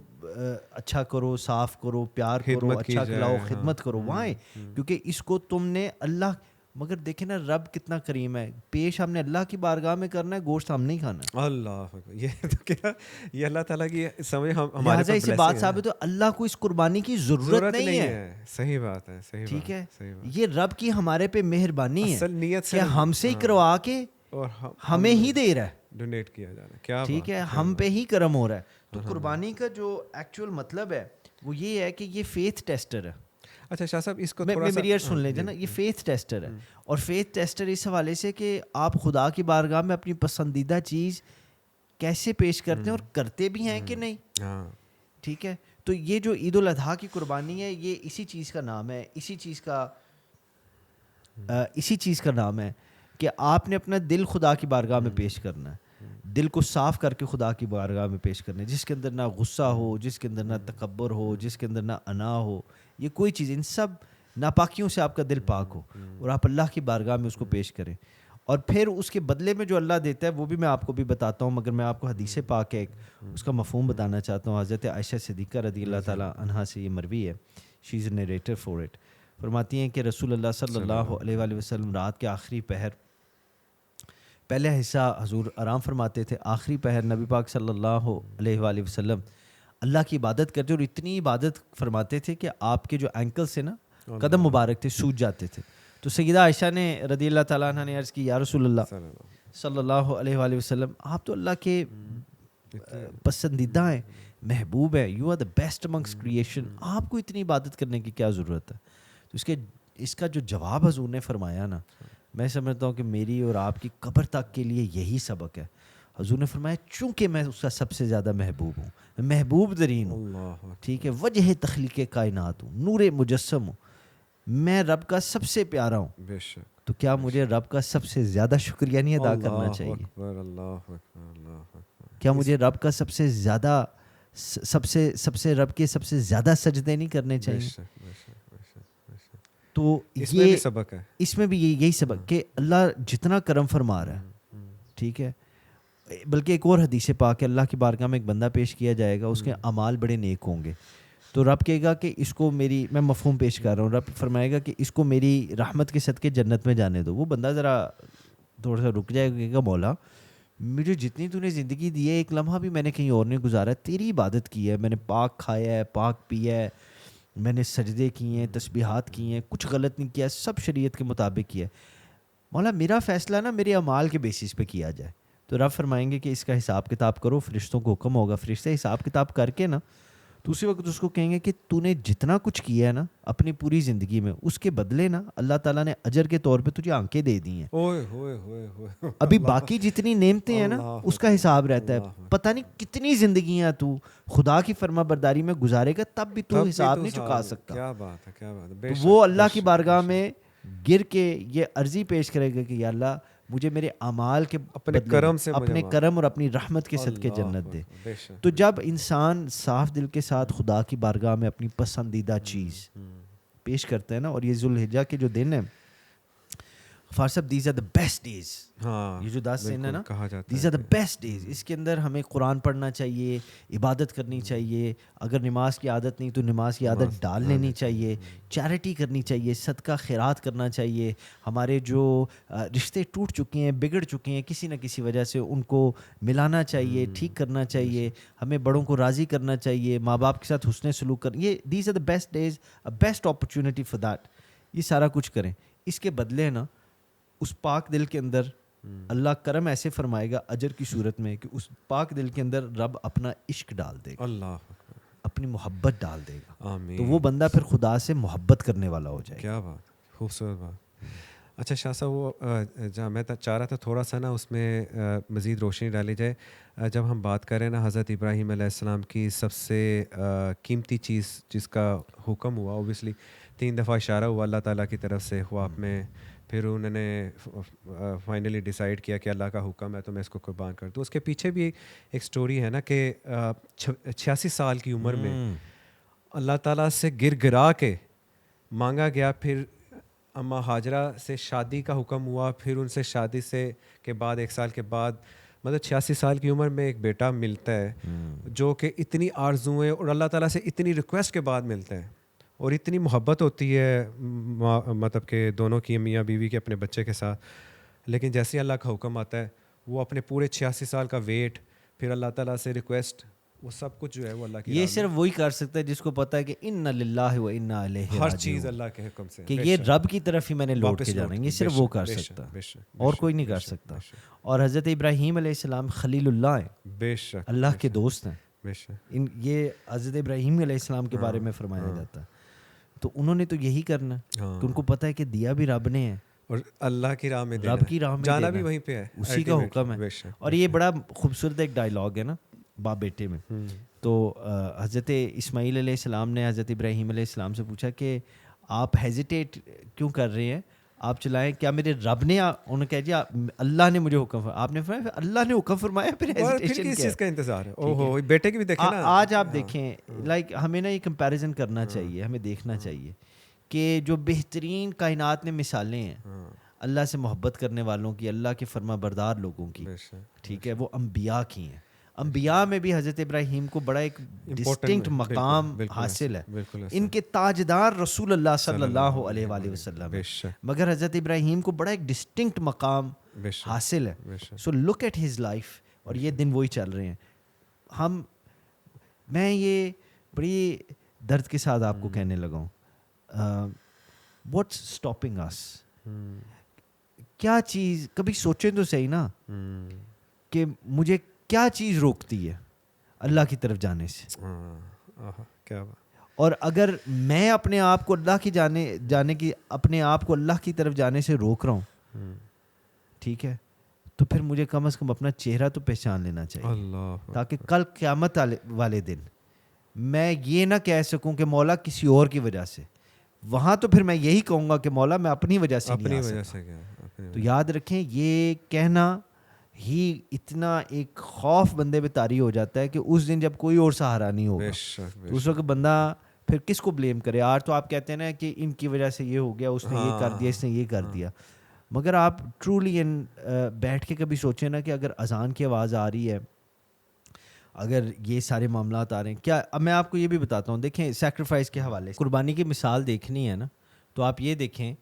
S1: اچھا کرو, صاف کرو, پیار کرو, اچھا کھلاؤ, خدمت کرو. وائے کیونکہ اس کو تم نے اللہ, مگر دیکھیں نا رب کتنا کریم ہے, پیش ہم نے اللہ کی بارگاہ میں کرنا ہے, گوشت ہم نہیں کھانا.
S2: اللہ, یہ تو کیا, یہ اللہ تعالیٰ کی سمجھ ہمارے
S1: لہٰذا اس بات ثابت ہے اللہ کو اس قربانی کی ضرورت نہیں ہے.
S2: صحیح بات ہے, صحیح,
S1: ٹھیک ہے, یہ رب کی ہمارے پہ مہربانی ہے
S2: اصل نیت سے
S1: کہ ہم سے ہی کروا کے
S2: اور
S1: ہمیں ہی دے رہا ہے,
S2: ڈونیٹ کیا جانا, کیا
S1: ٹھیک ہے, ہم پہ ہی کرم ہو رہا ہے. تو قربانی کا جو ایکچوئل مطلب ہے وہ یہ ہے کہ یہ فیتھ ٹیسٹر ہے.
S2: اچھا شاہ صاحب, اس کو تھوڑا سا
S1: میری عرض سن لیجیے نا, یہ فیتھ ٹیسٹر ہے. اور فیتھ ٹیسٹر اس حوالے سے کہ آپ خدا کی بارگاہ میں اپنی پسندیدہ چیز کیسے پیش کرتے ہیں اور کرتے بھی ہیں کہ نہیں. ٹھیک ہے, تو یہ جو عید الاضحیٰ کی قربانی ہے یہ اسی چیز کا نام ہے, اسی چیز کا نام ہے کہ آپ نے اپنا دل خدا کی بارگاہ میں پیش کرنا ہے, دل کو صاف کر کے خدا کی بارگاہ میں پیش کرنا ہے, جس کے اندر نہ غصہ ہو, جس کے اندر نہ تکبر ہو, جس کے اندر نہ انا ہو, یہ کوئی چیز, ان سب ناپاکیوں سے آپ کا دل پاک ہو اور آپ اللہ کی بارگاہ میں اس کو پیش کریں. اور پھر اس کے بدلے میں جو اللہ دیتا ہے وہ بھی میں آپ کو بھی بتاتا ہوں, مگر میں آپ کو حدیث پاک ہے اس کا مفہوم بتانا چاہتا ہوں. حضرت عائشہ صدیقہ رضی اللہ تعالیٰ عنہا سے یہ مروی ہے, شی از اے نیریٹر فور اٹ. فرماتی ہیں کہ رسول اللہ صلی اللہ علیہ وآلہ وسلم رات کے آخری پہر, پہلے حصہ حضور آرام فرماتے تھے, آخری پہر نبی پاک صلی اللہ علیہ وآلہ وسلم اللہ کی عبادت کرتے اور اتنی عبادت فرماتے تھے کہ آپ کے جو اینکل سے نا قدم مبارک تھے سوج جاتے تھے. تو سیدہ عائشہ نے رضی اللہ تعالیٰ عنہ نے عرض کی, یا رسول اللہ صلی اللہ علیہ وآلہ وسلم, آپ تو اللہ کے پسندیدہ ہیں, محبوب ہیں, you are the best amongst creation, آپ کو اتنی عبادت کرنے کی کیا ضرورت ہے. تو اس کا جو جواب حضور نے فرمایا نا, میں سمجھتا ہوں کہ میری اور آپ کی قبر تک کے لیے یہی سبق ہے. حضور نے فرمایا چونکہ میں اس کا سب سے زیادہ محبوب ہوں, محبوب ترین ہوں, ٹھیک ہے, وجہ تخلیق کائنات ہوں, نور مجسم ہوں, میں رب کا سب سے پیارا ہوں,
S2: بے شک,
S1: تو کیا مجھے رب کا سب سے زیادہ شکریہ نہیں ادا کرنا چاہیے؟ کیا مجھے رب کا سب سے زیادہ رب کے سب سے زیادہ سجدے نہیں کرنے چاہیے؟ تو یہ
S2: سبق ہے,
S1: اس میں بھی یہی سبق کہ اللہ جتنا کرم فرما رہا ہے, ٹھیک ہے, بلکہ ایک اور حدیث پاک ہے, اللہ کی بارگاہ میں ایک بندہ پیش کیا جائے گا, اس کے اعمال بڑے نیک ہوں گے, تو رب کہے گا کہ اس کو میری, میں مفہوم پیش کر رہا ہوں, رب فرمائے گا کہ اس کو میری رحمت کے صدقے جنت میں جانے دو. وہ بندہ ذرا تھوڑا سا رک جائے گا, کہے گا مولا مجھے جتنی تو نے زندگی دی ہے ایک لمحہ بھی میں نے کہیں اور نہیں گزارا, تیری عبادت کی ہے, میں نے پاک کھایا ہے, پاک پیا ہے, میں نے سجدے کیے ہیں, تسبیحات کی ہیں, کچھ غلط نہیں کیا, سب شریعت کے مطابق کیا ہے, مولا میرا فیصلہ نا میرے اعمال کے بیسس پہ کیا جائے. تو رب فرمائیں گے کہ اس کا حساب کتاب کرو, فرشتوں کو حکم ہوگا, فرشتے حساب کتاب کر کے نا تو اسی وقت اس کو کہیں گے کہ تو نے جتنا کچھ کیا ہے نا اپنی پوری زندگی میں, اس کے بدلے نا اللہ تعالیٰ نے اجر کے طور پہ تجھے آنکھیں دے دی ہیں. ابھی باقی جتنی نعمتیں ہیں نا اس کا حساب رہتا ہے. پتہ نہیں کتنی زندگیاں تو خدا کی فرما برداری میں گزارے گا, تب بھی تو حساب نہیں چکا سکتا.
S2: کیا بات ہے, کیا بات ہے.
S1: تو وہ اللہ کی بارگاہ میں گر کے یہ عرضی پیش کرے گا کہ یا اللہ مجھے میرے اعمال کے
S2: اپنے کرم سے,
S1: اپنے کرم اور اپنی رحمت کے صدقے جنت دے. تو جب انسان صاف دل کے ساتھ خدا کی بارگاہ میں اپنی پسندیدہ چیز پیش کرتا ہے نا, اور یہ ذوالحجہ کے جو دن ہیں فار صاحب these are the best days, یہ جو 10 دن ہے نا these are the best days. اس کے اندر ہمیں قرآن پڑھنا چاہیے, عبادت کرنی چاہیے, اگر نماز کی عادت نہیں تو نماز کی عادت ڈال لینی چاہیے, چیریٹی کرنی چاہیے, صدقہ خیرات کرنا چاہیے. ہمارے جو رشتے ٹوٹ چکے ہیں, بگڑ چکے ہیں کسی نہ کسی وجہ سے, ان کو ملانا چاہیے, ٹھیک کرنا چاہیے. ہمیں بڑوں کو راضی کرنا چاہیے, ماں باپ کے ساتھ حسن سلوک کرنا. یہ these are the best days, best opportunity for that. یہ سارا کچھ کریں. اس کے بدلے نا اس پاک دل کے اندر اللہ کرم ایسے فرمائے گا اجر کی صورت میں کہ اس پاک دل کے اندر رب اپنا عشق ڈال دے گا, اللہ اپنی محبت ڈال دے گا. تو وہ بندہ پھر خدا سے محبت کرنے والا ہو جائے.
S2: کیا بات, خوبصورت بات. اچھا شاہ صاحب, وہ جہاں میں چاہ رہا تھا تھوڑا سا نا اس میں مزید روشنی ڈالی جائے. جب ہم بات کریں نا حضرت ابراہیم علیہ السلام کی سب سے قیمتی چیز جس کا حکم ہوا, اوبیسلی 3 دفعہ اشارہ ہوا اللہ تعالیٰ کی طرف سے خواب میں, پھر انہوں نے فائنلی ڈیسائیڈ کیا کہ اللہ کا حکم ہے تو میں اس کو قربان کر دوں. اس کے پیچھے بھی ایک سٹوری ہے نا کہ 86 سال کی عمر میں اللہ تعالیٰ سے گر گرا کے مانگا گیا, پھر اماں ہاجرہ سے شادی کا حکم ہوا, پھر ان سے شادی سے کے بعد 1 سال کے بعد مطلب 86 سال کی عمر میں ایک بیٹا ملتا ہے جو کہ اتنی آرزوئیں اور اللہ تعالیٰ سے اتنی ریکویسٹ کے بعد ملتا ہے, اور اتنی محبت ہوتی ہے مطلب کہ دونوں کی میاں بیوی کے اپنے بچے کے ساتھ. لیکن جیسے ہی اللہ کا حکم آتا ہے وہ اپنے پورے 86 سال کا ویٹ, پھر اللہ تعالیٰ سے ریکویسٹ, وہ سب کچھ جو ہے وہ اللہ کی,
S1: یہ صرف وہی کر سکتا ہے جس کو پتہ ہے کہ انا للہ و انا الیہ راجعون,
S2: ہر چیز اللہ کے حکم سے,
S1: کہ یہ رب کی طرف ہی میں نے لوٹ کے جانا ہے. یہ صرف وہ کر سکتا, اور کوئی نہیں کر سکتا. اور حضرت ابراہیم علیہ السلام خلیل اللہ ہیں,
S2: بے شک
S1: اللہ کے دوست ہیں.
S2: بے شک
S1: یہ حضرت ابراہیم علیہ السلام کے بارے میں فرمایا جاتا ہے. تو انہوں نے تو یہی کرنا کہ ان کو پتہ ہے کہ دیا بھی رب نے ہے, اور
S2: اللہ کی راہ میں
S1: رب کی راہ میں
S2: جانا بھی وہیں پہ ہے,
S1: اسی کا حکم ہے. اور یہ بڑا خوبصورت ایک ڈائلاگ ہے نا باپ بیٹے میں. تو حضرت اسماعیل علیہ السلام نے حضرت ابراہیم علیہ السلام سے پوچھا کہ آپ ہیزیٹیٹ کیوں کر رہے ہیں, آپ چلائیں, کیا میرے رب نے, انہوں نے کہا جی اللہ نے مجھے حکم فرمایا. آپ نے فرمایا اللہ نے حکم فرمایا, پھر ہیزیٹیشن
S2: کس چیز کا انتظار ہے. اوہو بیٹے کی بھی دیکھیں نا.
S1: آج آپ دیکھیں لائک ہمیں نا یہ کمپیریزن کرنا چاہیے, ہمیں دیکھنا چاہیے کہ جو بہترین کائنات میں مثالیں ہیں اللہ سے محبت کرنے والوں کی, اللہ کے فرما بردار لوگوں کی, ٹھیک ہے, وہ انبیاء کی ہیں. انبیاء میں بھی حضرت ابراہیم کو بڑا ایک ڈسٹنکٹ مقام حاصل ہے. ان کے تاجدار رسول اللہ صلی اللہ علیہ وآلہ وسلم, مگر حضرت ابراہیم کو بڑا ایک ڈسٹنکٹ مقام حاصل ہے. سو لک ایٹ ہز لائف, اور یہ دن وہی چل رہے ہیں. میں یہ بڑی درد کے ساتھ آپ کو کہنے لگا ہوں, واٹس اسٹاپنگ اس, کیا چیز, کبھی سوچیں تو صحیح نا کہ مجھے کیا چیز روکتی ہے اللہ کی طرف جانے سے. اور اگر میں اپنے آپ کو اللہ کی جانے کی, اپنے آپ کو اللہ کی طرف جانے سے روک رہا ہوں, ٹھیک ہے, تو پھر مجھے کم از کم اپنا چہرہ تو پہچان لینا چاہیے, تاکہ کل قیامت والے دن میں یہ نہ کہہ سکوں کہ مولا کسی اور کی وجہ سے. وہاں تو پھر میں یہی کہوں گا کہ مولا میں اپنی وجہ سے نہیں آ سکا. تو یاد رکھیں, یہ کہنا ہی اتنا ایک خوف بندے پہ طاری ہو جاتا ہے کہ اس دن جب کوئی اور سہارا نہیں ہوگا, تو اس وقت بندہ پھر کس کو بلیم کرے. آج تو آپ کہتے ہیں نا کہ ان کی وجہ سے یہ ہو گیا, اس نے یہ کر دیا, اس نے یہ کر دیا, مگر آپ ٹرولی بیٹھ کے کبھی سوچیں نا کہ اگر اذان کی آواز آ رہی ہے, اگر یہ سارے معاملات آ رہے ہیں, کیا اب میں آپ کو یہ بھی بتاتا ہوں. دیکھیں سیکریفائس کے حوالے سے قربانی کی مثال دیکھنی ہے نا, تو آپ یہ دیکھیں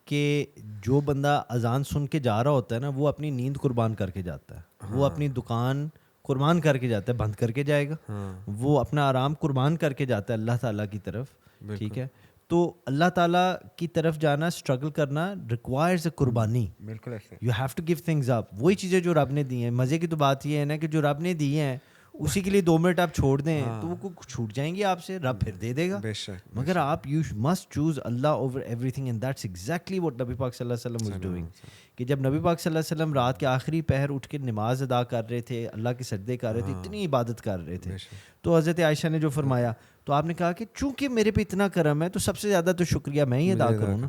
S1: کہ جو بندہ اذان سن کے جا رہا ہوتا ہے نا, وہ اپنی نیند قربان کر کے جاتا ہے, وہ اپنی دکان قربان کر کے جاتا ہے, بند کر کے جائے گا, وہ اپنا آرام قربان کر کے جاتا ہے اللہ تعالیٰ کی طرف, ٹھیک ہے. تو اللہ تعالیٰ کی طرف جانا, اسٹرگل کرنا ریکوائرز اے قربانی. بالکل, you have to give things up. وہی چیزیں جو رب نے دی ہیں. مزے کی تو بات یہ ہے نا کہ جو رب نے دی ہیں اسی کے لیے 2 منٹ آپ چھوڑ دیں تو وہ چھوٹ جائیں گی آپ سے, رب پھر دے دے گا.
S2: بے شک
S1: مگر آپ you must choose Allah over every thing, and that's exactly what نبی پاک صلی اللہ علیہ وسلم واز ڈوئنگ. کہ جب نبی پاک صلی اللہ علیہ وسلم رات کے آخری پہر اٹھ کے نماز ادا کر رہے تھے, اللہ کے سجدے کر رہے تھے, اتنی عبادت کر رہے تھے, تو حضرت عائشہ نے جو فرمایا تو آپ نے کہا کہ چونکہ میرے پہ اتنا کرم ہے تو سب سے زیادہ تو شکریہ میں ہی ادا کروں نا.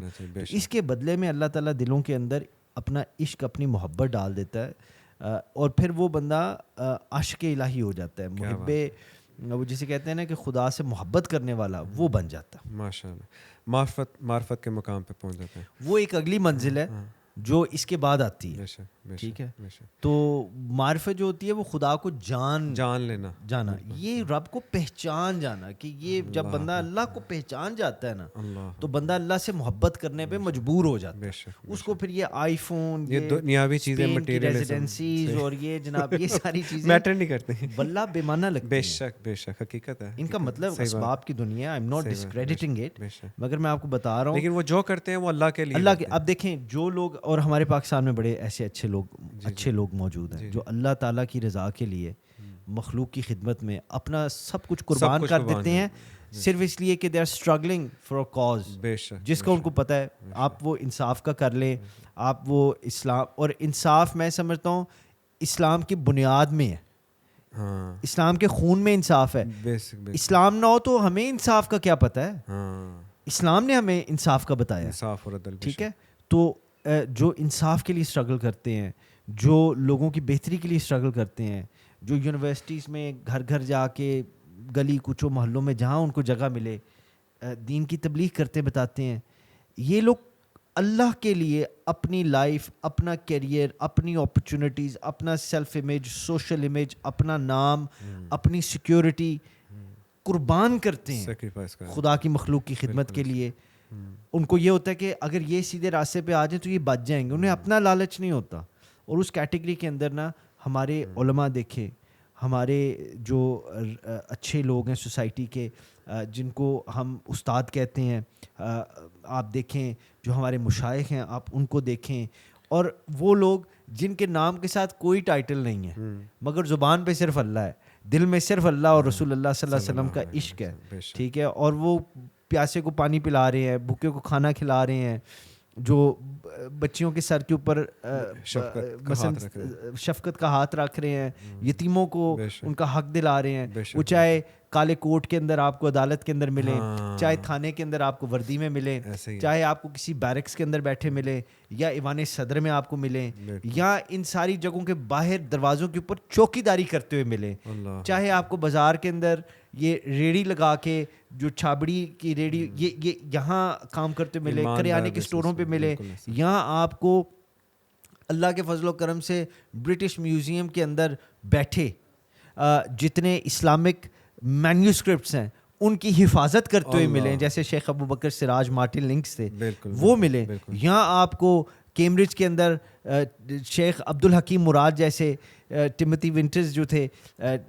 S1: اس کے بدلے میں اللہ تعالیٰ دلوں کے اندر اپنا عشق, اپنی محبت ڈال دیتا ہے, اور پھر وہ بندہ عاشق الہی ہو جاتا ہے, محب, وہ جسے کہتے ہیں نا کہ خدا سے محبت کرنے والا, وہ بن جاتا ہے.
S2: ماشاء اللہ, معرفت کے مقام پہ پہنچ جاتا ہے.
S1: وہ ایک اگلی منزل ہے جو اس کے بعد آتی ہے. ٹھیک ہے, تو معرفت جو ہوتی ہے وہ خدا کو جان لینا, جانا, یہ رب کو پہچان جانا. کہ یہ جب بندہ اللہ کو پہچان جاتا ہے نا تو بندہ اللہ سے محبت کرنے پہ مجبور ہو جاتا ہے. اس کو پھر یہ آئی فون,
S2: یہ دنیاوی چیزیں,
S1: ریزیڈنسیز اور یہ جناب یہ ساری چیزیں
S2: میٹر نہیں کرتی,
S1: واللہ بے معنی لگتی ہیں.
S2: بے شک حقیقت ہے.
S1: ان کا مطلب اسباب کی دنیا, آئی ایم ناٹ ڈسکریڈٹنگ اٹ, مگر میں آپ کو بتا رہا ہوں,
S2: لیکن وہ جو کرتے ہیں وہ اللہ کے لیے,
S1: اللہ کے. اب دیکھیں جو لوگ, اور ہمارے پاکستان میں بڑے ایسے اچھے لوگ موجود ہیں جو اللہ تعالیٰ کی رضا کے لیے مخلوق کی خدمت میں اپنا سب کچھ قربان کر دیتے ہیں, صرف اس لیے کہ they are struggling for a cause جس کا ان کو پتہ ہے. آپ وہ انصاف کا کر لیں, آپ وہ اسلام, اور انصاف میں سمجھتا ہوں اسلام کی بنیاد میں ہے, اسلام کے خون میں انصاف ہے. اسلام نہ ہو تو ہمیں انصاف کا کیا پتہ ہے, اسلام نے ہمیں انصاف کا بتایا. ٹھیک ہے, تو جو انصاف کے لیے اسٹرگل کرتے ہیں, جو لوگوں کی بہتری کے لیے اسٹرگل کرتے ہیں, جو یونیورسٹیز میں گھر گھر جا کے گلی کوچوں محلوں میں جہاں ان کو جگہ ملے دین کی تبلیغ کرتے بتاتے ہیں, یہ لوگ اللہ کے لیے اپنی لائف, اپنا کیریئر, اپنی اپرچونیٹیز, اپنا سیلف امیج, سوشل امیج, اپنا نام, اپنی سیکیورٹی قربان کرتے ہیں خدا کی مخلوق کی خدمت کے لیے. ان کو یہ ہوتا ہے کہ اگر یہ سیدھے راستے پہ آ جائیں تو یہ بچ جائیں گے, انہیں اپنا لالچ نہیں ہوتا. اور اس کیٹیگری کے اندر نا ہمارے علماء دیکھیں, ہمارے جو اچھے لوگ ہیں سوسائٹی کے, جن کو ہم استاد کہتے ہیں, آپ دیکھیں جو ہمارے مشائخ ہیں آپ ان کو دیکھیں, اور وہ لوگ جن کے نام کے ساتھ کوئی ٹائٹل نہیں ہے مگر زبان پہ صرف اللہ ہے, دل میں صرف اللہ اور رسول اللہ صلی اللہ علیہ وسلم کا عشق ہے. ٹھیک ہے, اور وہ پیاسے کو پانی پلا رہے ہیں, بھوکے کو کھانا کھلا رہے ہیں, جو بچیوں کے سر کے اوپر شفقت کا ہاتھ رکھ رہے ہیں, یتیموں کو ان کا حق دلا رہے ہیں. وہ چاہے کالے کوٹ کے اندر آپ کو عدالت کے اندر ملیں, چاہے تھانے کے اندر آپ کو وردی میں ملیں, چاہے آپ کو کسی بیرکس کے اندر بیٹھے ملیں, یا ایوان صدر میں آپ کو ملیں, یا ان ساری جگہوں کے باہر دروازوں کے اوپر چوکی داری کرتے ہوئے ملیں, چاہے آپ کو بازار کے اندر یہ ریڑھی لگا کے, جو چھابڑی کی ریڑھی یہ یہاں کام کرتے ملے, کریانے کے اسٹوروں پہ ملے, یہاں آپ کو اللہ کے فضل و کرم سے برٹش میوزیم کے اندر بیٹھے جتنے اسلامک مینیوسکرپٹس ہیں ان کی حفاظت کرتے ہوئے ملیں, جیسے شیخ ابو بکر سراج مارٹن لنکس تھے وہ ملے. یہاں آپ کو کیمبرج کے اندر شیخ عبدالحکیم مراد جیسے, ٹیموتھی ونٹرز جو تھے,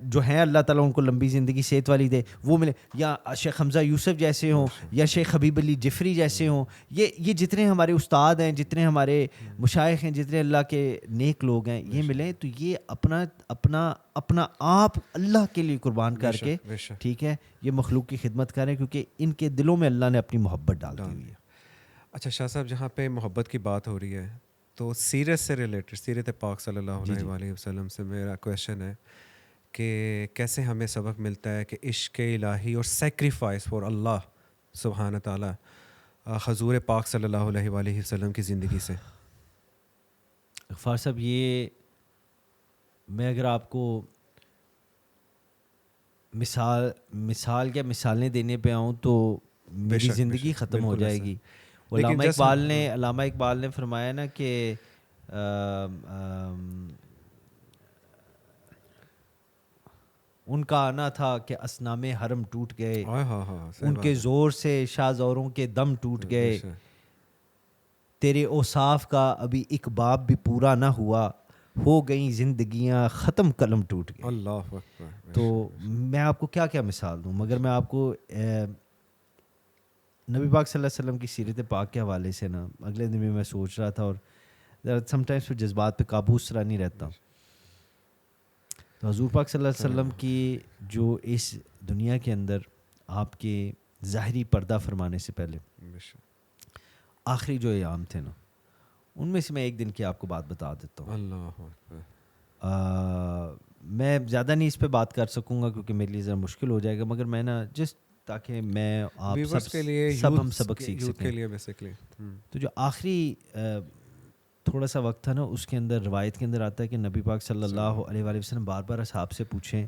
S1: جو ہیں اللہ تعالیٰ ان کو لمبی زندگی صحت والی دے, وہ ملے, یا شیخ حمزہ یوسف جیسے ہوں, یا شیخ حبیب علی جفری جیسے ہوں. یہ جتنے ہمارے استاد ہیں, جتنے ہمارے مشائخ ہیں, جتنے اللہ کے نیک لوگ ہیں, یہ ملیں تو یہ اپنا آپ اللہ کے لیے قربان کر کے, ٹھیک ہے, یہ مخلوق کی خدمت کریں, کیونکہ ان کے دلوں میں اللہ نے اپنی محبت ڈال دی ہوئی ہے.
S2: اچھا شاہ صاحب, جہاں پہ محبت کی بات ہو رہی ہے تو سیرت سے ریلیٹڈ, سیرت پاک صلی اللہ علیہ وآلہ وسلم سے میرا کویشچن ہے کہ کیسے ہمیں سبق ملتا ہے کہ عشق الہی اور سیکریفائس فار اللہ سبحانہ تعالیٰ حضور پاک صلی اللہ علیہ وآلہ وسلم کی زندگی سے.
S1: غفار صاحب, یہ میں اگر آپ کو مثالیں دینے پہ آؤں تو میری زندگی ختم ہو جائے گی. علامہ اقبال نے فرمایا نا کہ ان کا آنا تھا کہ اصنام حرم ٹوٹ گئے, ان کے زور سے شاہ زوروں کے دم ٹوٹ گئے, تیرے اوصاف کا ابھی ایک باب بھی پورا نہ ہوا, ہو گئیں زندگیاں ختم قلم ٹوٹ گئے.
S2: اللہ اکبر.
S1: تو میں آپ کو کیا مثال دوں, مگر میں آپ کو نبی پاک صلی اللہ علیہ وسلم کی سیرت پاک کے حوالے سے نا اگلے دن میں سوچ رہا تھا, اور سم ٹائمس پھر جذبات پہ قابو اس طرح نہیں رہتا. تو حضور پاک صلی اللہ علیہ وسلم کی جو اس دنیا کے اندر آپ کے ظاہری پردہ فرمانے سے پہلے آخری جو ایام تھے نا، ان میں سے میں ایک دن کی آپ کو بات بتا دیتا ہوں.
S2: اللہ اکبر.
S1: میں زیادہ نہیں اس پہ بات کر سکوں گا کیونکہ میرے لیے ذرا مشکل ہو جائے گا، مگر میں نا جسٹ تاکہ میں آپ سب ہم سبق سیکھ سکیں. تو جو آخری تھوڑا سا وقت تھا نا، اس کے اندر روایت کے اندر آتا ہے کہ نبی پاک صلی اللہ علیہ وآلہ وسلم بار بار اصحاب سے پوچھیں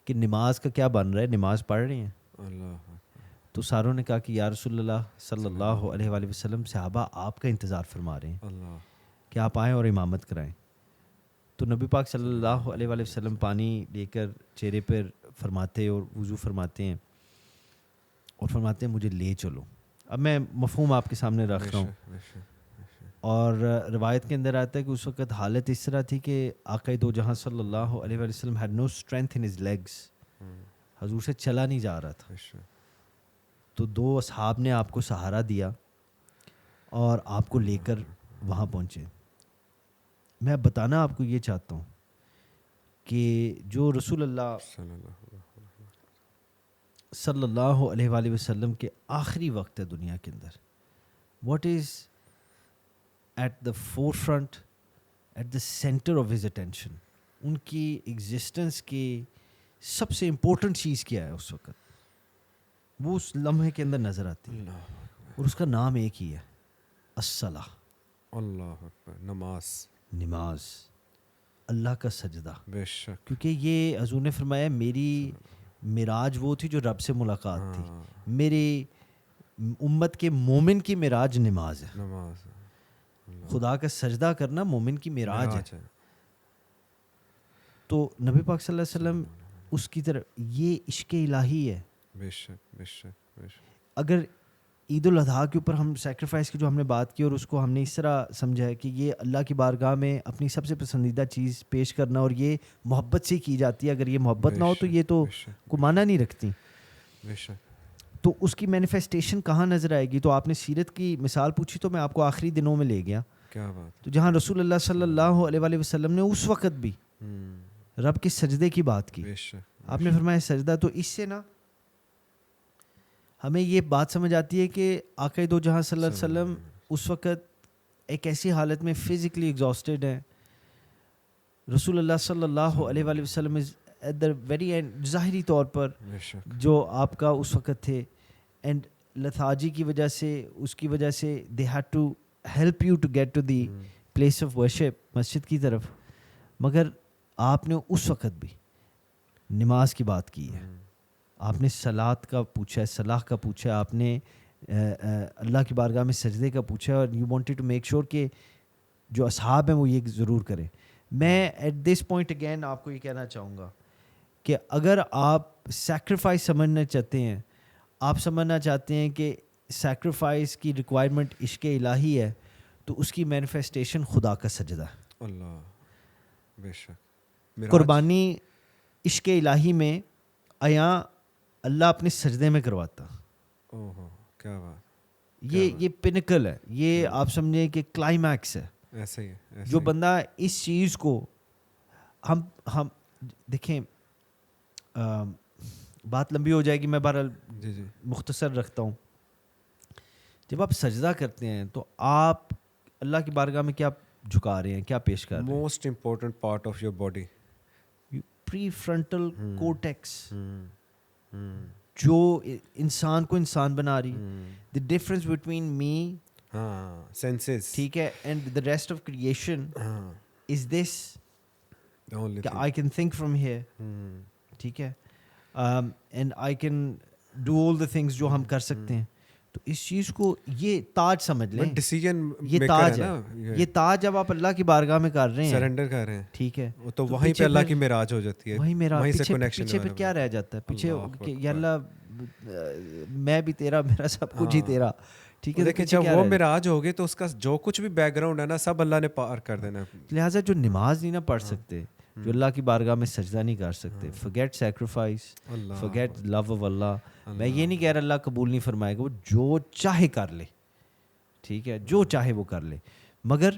S1: کہ نماز کا کیا بن رہا ہے، نماز پڑھ رہی ہیں؟
S2: اللہ.
S1: تو ساروں نے کہا کہ یا رسول اللہ صلی اللہ علیہ وآلہ وسلم، صحابہ آپ کا انتظار فرما رہے ہیں کہ آپ آئیں اور امامت کرائیں. تو نبی پاک صلی اللہ علیہ وآلہ وسلم پانی لے کر چہرے پر فرماتے اور وضو فرماتے ہیں اور فرماتے ہیں مجھے لے چلو. اب میں مفہوم آپ کے سامنے رکھ رہا ہوں. اور روایت کے اندر آتا ہے کہ اس وقت حالت اس طرح تھی کہ آقا دو جہاں صلی اللہ علیہ وآلہ وسلم had no strength in his legs. حضور سے چلا نہیں جا رہا تھا. تو دو اصحاب نے آپ کو سہارا دیا اور آپ کو لے کر وہاں پہنچے. میں بتانا آپ کو یہ چاہتا ہوں کہ جو رسول اللہ صلی اللہ علیہ وآلہ وسلم کے آخری وقت ہے دنیا کے اندر، what is at the forefront, at the center of his attention, ان کی ایگزسٹنس کی سب سے امپورٹنٹ چیز کیا ہے اس وقت، وہ اس لمحے کے اندر نظر آتی ہے اور اس کا نام ایک ہی ہے، الصلاۃ.
S2: اللہ اکبر.
S1: نماز، اللہ کا سجدہ.
S2: بے شک.
S1: کیونکہ یہ حضور نے فرمایا میری معراج وہ تھی جو رب سے ملاقات تھی، میری امت کے مومن کی معراج نماز ہے. خدا کا سجدہ کرنا مومن کی معراج ہے. تو نبی پاک صلی اللہ علیہ وسلم اس کی طرف، یہ عشق الہی ہے.
S2: بے شک بے شک بے شک.
S1: اگر عید الاضحیٰ کے اوپر ہم سیکریفائس کی جو ہم نے بات کی اور اس کو ہم نے اس طرح سمجھا ہے کہ یہ اللہ کی بارگاہ میں اپنی سب سے پسندیدہ چیز پیش کرنا اور یہ محبت سے کی جاتی ہے، اگر یہ محبت نہ ہو تو یہ تو کوئی معنی نہیں رکھتی.
S2: بے شک.
S1: تو اس کی مینیفیسٹیشن کہاں نظر آئے گی؟ تو آپ نے سیرت کی مثال پوچھی تو میں آپ کو آخری دنوں میں لے گیا.
S2: کیا بات.
S1: تو جہاں رسول اللہ صلی اللہ علیہ وآلہ وسلم نے اس وقت بھی رب کے سجدے کی بات کی، آپ نے فرمایا سجدہ. تو اس سے نا ہمیں یہ بات سمجھ آتی ہے کہ آقا دو جہاں صلی اللہ علیہ وسلم اس وقت ایک ایسی حالت میں فزیکلی ایگزاسٹڈ ہیں. رسول اللہ صلی اللہ علیہ وآلہ وسلم ایٹ دا ویری اینڈ ظاہری طور پر جو آپ کا اس وقت تھے، اینڈ لتھارجی کی وجہ سے، اس کی وجہ سے they had to help you to get to the place of worship, مسجد کی طرف. مگر آپ نے اس وقت بھی نماز کی بات کی ہے، آپ نے صلاۃ کا پوچھا ہے، صلاح کا پوچھا ہے، آپ نے اللہ کی بارگاہ میں سجدے کا پوچھا ہے، اور you wanted to make sure کہ جو اصحاب ہیں وہ یہ ضرور کریں. میں ایٹ دس پوائنٹ اگین آپ کو یہ کہنا چاہوں گا کہ اگر آپ سیکریفائس سمجھنا چاہتے ہیں، آپ سمجھنا چاہتے ہیں کہ سیکریفائس کی ریکوائرمنٹ عشق الہی ہے، تو اس کی مینیفیسٹیشن خدا کا سجدہ ہے.
S2: اللہ بے شک.
S1: قربانی عشق الہی میں عیاں اللہ اپنے سجدے میں کرواتا.
S2: کیا بات.
S1: یہ پنکل ہے، یہ آپ سمجھیں کہ کلائمیکس ہے.
S2: ایسے ہی
S1: جو بندہ اس چیز کو ہم دیکھیں، بات لمبی ہو جائے گی، میں بہرحال مختصر رکھتا ہوں. جب آپ سجدہ کرتے ہیں تو آپ اللہ کی بارگاہ میں کیا جھکا رہے ہیں، کیا پیش کر رہے ہیں؟
S2: Most important part of your body,
S1: prefrontal cortex, جو انسان کو انسان بنا رہی. The difference between me,
S2: senses,
S1: ٹھیک ہے، and the rest of creation is this کہ I can think from here, ٹھیک ہے، and I can do all the things جو ہم کر سکتے ہیں. تو اس چیز کو یہ تاج سمجھ لیں، یہ تاج ہے. یہ تاج جب آپ اللہ کی بارگاہ میں کر رہے ہیں،
S2: سرنڈر کر رہے ہیں،
S1: ٹھیک ہے،
S2: تو وہیں پہ اللہ کی معراج ہو جاتی ہے.
S1: وہیں میرا
S2: سے کنیکشن.
S1: پیچھے پھر کیا رہ جاتا ہے پیچھے کہ یا اللہ میں بھی تیرا، میرا سب کچھ ہی تیرا، ٹھیک ہے.
S2: لیکن جب وہ معراج ہوگی تو اس کا جو کچھ بھی بیک گراؤنڈ ہے نا، سب اللہ نے پار کر دینا.
S1: لہٰذا جو نماز نہیں نہ پڑھ سکتے، جو اللہ کی بارگاہ میں سجدہ نہیں کر سکتے، forget sacrifice, forget love of اللہ. میں یہ نہیں کہہ رہا اللہ قبول نہیں فرمائے گا، وہ جو چاہے کر لے، ٹھیک ہے، جو چاہے وہ کر لے. مگر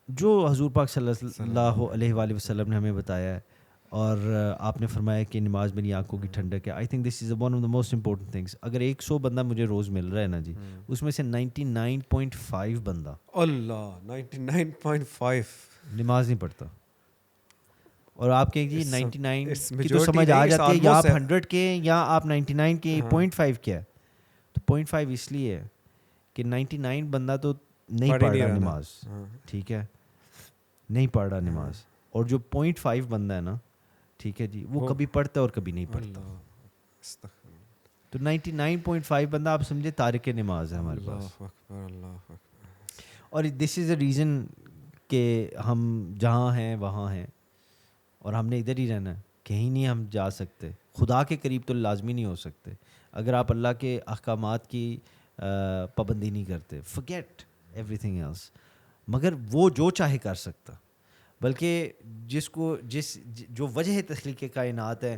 S1: جو حضور پاک صلی اللہ علیہ وآلہ وسلم نے ہمیں بتایا ہے، اور آپ نے فرمایا کہ نماز میری آنکھوں کی ٹھنڈک ہے. I think this is one of the most important things. اگر 100 بندہ مجھے روز مل رہا ہے نا جی, اس میں سے 99.5 بندہ
S2: اللہ 99.5
S1: نماز نہیں پڑھتا. اور آپ کہیں جی 99 کی تو
S2: majority
S1: سمجھ آ
S2: نہیں,
S1: جاتی ہے, یا آپ
S2: almost
S1: 100 کے یا آپ 99 کے 0.5 کیا ہے. تو 0.5 اس لیے ہے کہ 99 بندہ تو نہیں پڑھ رہا نماز, ٹھیک ہے, نہیں پڑھ رہا نماز. اور جو 0.5 بندہ ہے نا, ٹھیک ہے جی, وہ کبھی پڑھتا ہے اور کبھی نہیں پڑھتا. تو 99.5 بندہ آپ سمجھے تارک نماز ہے ہمارے پاس. اور دس از اے ریزن کہ ہم جہاں ہیں وہاں ہیں, اور ہم نے ادھر ہی رہنا ہے, کہیں نہیں ہم جا سکتے. خدا کے قریب تو لازمی نہیں ہو سکتے اگر آپ اللہ کے احکامات کی پابندی نہیں کرتے. forget everything else. مگر وہ جو چاہے کر سکتا, بلکہ جس کو جو وجہ تخلیق کائنات ہے,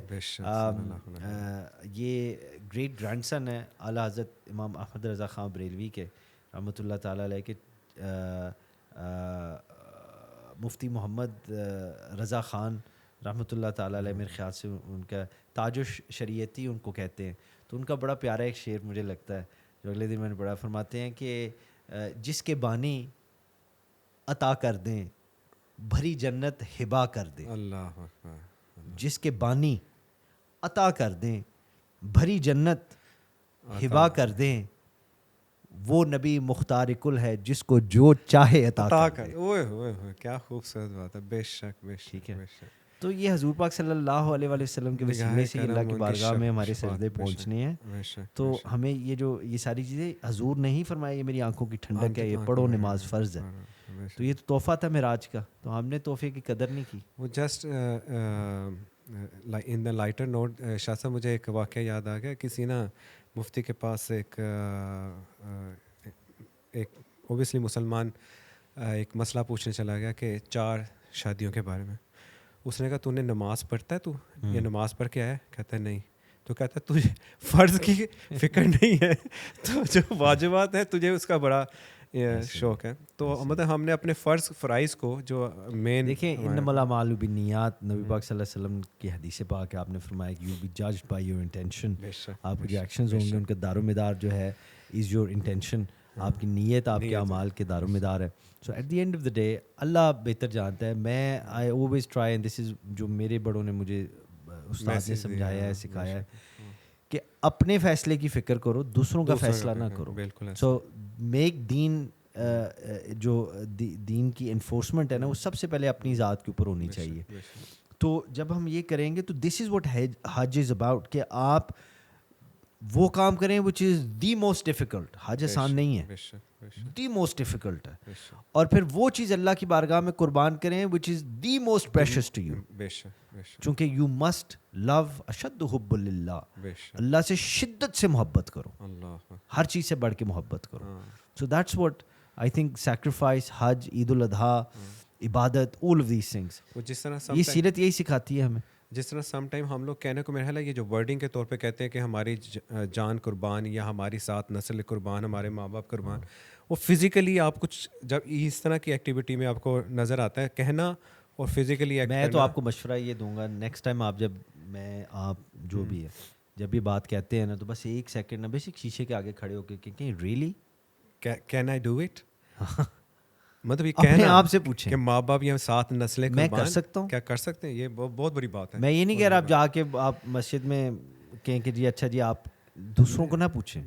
S1: یہ گریٹ گرینڈ سن ہے اعلیٰ حضرت امام احمد رضا خان بریلوی کے رحمۃ اللہ تعالیٰ علیہ کے, مفتی محمد رضا خان رحمۃ اللہ تعالیٰ علیہ, میرے خیال سے ان کا تاج شریعتی ان کو کہتے ہیں. تو ان کا بڑا پیارا ایک شعر مجھے لگتا ہے جو اگلے دن میں نے پڑھا. فرماتے ہیں کہ جس کے بانی عطا کر دیں بھری جنت ہبا کر دیں.
S2: اللہ اکبر.
S1: جس کے بانی عطا کر دیں بھری جنت ہبا کر دیں, وہ نبی مختار کل ہے جس کو جو چاہے عطا کر دے.
S2: اوئے ہوئے ہوئے, کیا خوبصورت بات ہے. بے شک بے شک.
S1: ٹھیک ہے, تو یہ حضور پاک صلی اللہ علیہ وسلم کے وسیلے سے اللہ کی بارگاہ میں ہمارے سجدے پہنچنے ہیں. تو ہمیں یہ ساری چیزیں حضور نے ہی فرمایا, یہ میری آنکھوں کی ٹھنڈک ہے, یہ پڑھو نماز فرض ہے. تو یہ تو تحفہ تھا معراج کا, تو ہم نے تحفے کی قدر نہیں کی.
S2: وہ just in the lighter note Shah sahib, مجھے ایک واقعہ یاد آ گیا. کسی نا مفتی کے پاس ایک اوبیسلی مسلمان ایک مسئلہ پوچھنے چلا گیا کہ 4 شادیوں کے بارے میں. اس نے کہا تو نے نماز پڑھتا ہے, تو یہ نماز پڑھ کے آیا؟ کہتا ہے نہیں. تو کہتا ہے تجھے فرض کی فکر نہیں ہے, تو جو واجبات ہیں تجھے اس کا بڑا شوق ہے. تو مطلب ہم نے اپنے فرائض کو جو مین
S1: دیکھیں, انما الاعمال بالنیات, نبی پاک صلی اللہ علیہ وسلم کی حدیث پاک ہے, آپ نے فرمایا کہ you be judged by your intention. آپ کے جو ایکشنز ہوں گے ان کا دار و مدار جو ہے از یور انٹینشن. آپ کی نیت آپ کے اعمال کے دار و مدار ہے. So at the end of the day Allah بہتر جانتا ہے. میں I always try, and this is جو میرے بڑوں نے مجھے استاد نے سمجھایا ہے, سکھایا ہے, کہ اپنے فیصلے کی فکر کرو, دوسروں کا فیصلہ نہ کرو. سو میک دین, جو دین کی انفورسمنٹ ہے نا, وہ سب سے پہلے اپنی ذات کے اوپر ہونی چاہیے. تو جب ہم یہ کریں گے تو دس is what Hajj is about, کہ آپ وہ کام کریں which is the most difficult. حج آسان نہیں ہے, دی موسٹ ڈیفیکلٹ ہے. اور پھر وہ چیز اللہ کی بارگاہ میں قربان کریں which is the most precious to you, چونکہ یو مسٹ لو اشد حب للہ, اللہ سے شدت سے محبت کرو, ہر چیز سے بڑھ کے محبت کرو. So that's what I think sacrifice, Hajj, Eid ul-Adha, عبادت, all of these things. یہ سیرت یہی سکھاتی ہے ہمیں.
S2: جس طرح سم ٹائم ہم لوگ کہنے کو میرا خیال ہے یہ جو ورڈنگ کے طور پہ کہتے ہیں کہ ہماری جان قربان یا ہماری 7 نسل قربان, ہمارے ماں باپ قربان, وہ فزیکلی آپ کچھ جب اس طرح کی ایکٹیویٹی میں آپ کو نظر آتا ہے کہنا اور فزیکلی ایکٹ کرنا.
S1: میں تو آپ کو مشورہ یہ دوں گا, نیکسٹ ٹائم آپ آپ جو بھی ہے جب یہ بات کہتے ہیں نا, تو بس 1 سیکنڈ نا بیسک شیشے کے آگے کھڑے ہو کے کہ really
S2: can I do it, مطلب یہ
S1: اپنے
S2: کہنا
S1: آپ سے پوچھیں
S2: کہ ماں باپ یا 7 نسلیں
S1: میں کر سکتا ہوں,
S2: کیا کر سکتے ہیں. یہ بہت بڑی بات ہے.
S1: میں یہ نہیں کہہ رہا آپ جا کے آپ مسجد میں کہیں کہ جی اچھا جی آپ دوسروں کو نہ پوچھیں,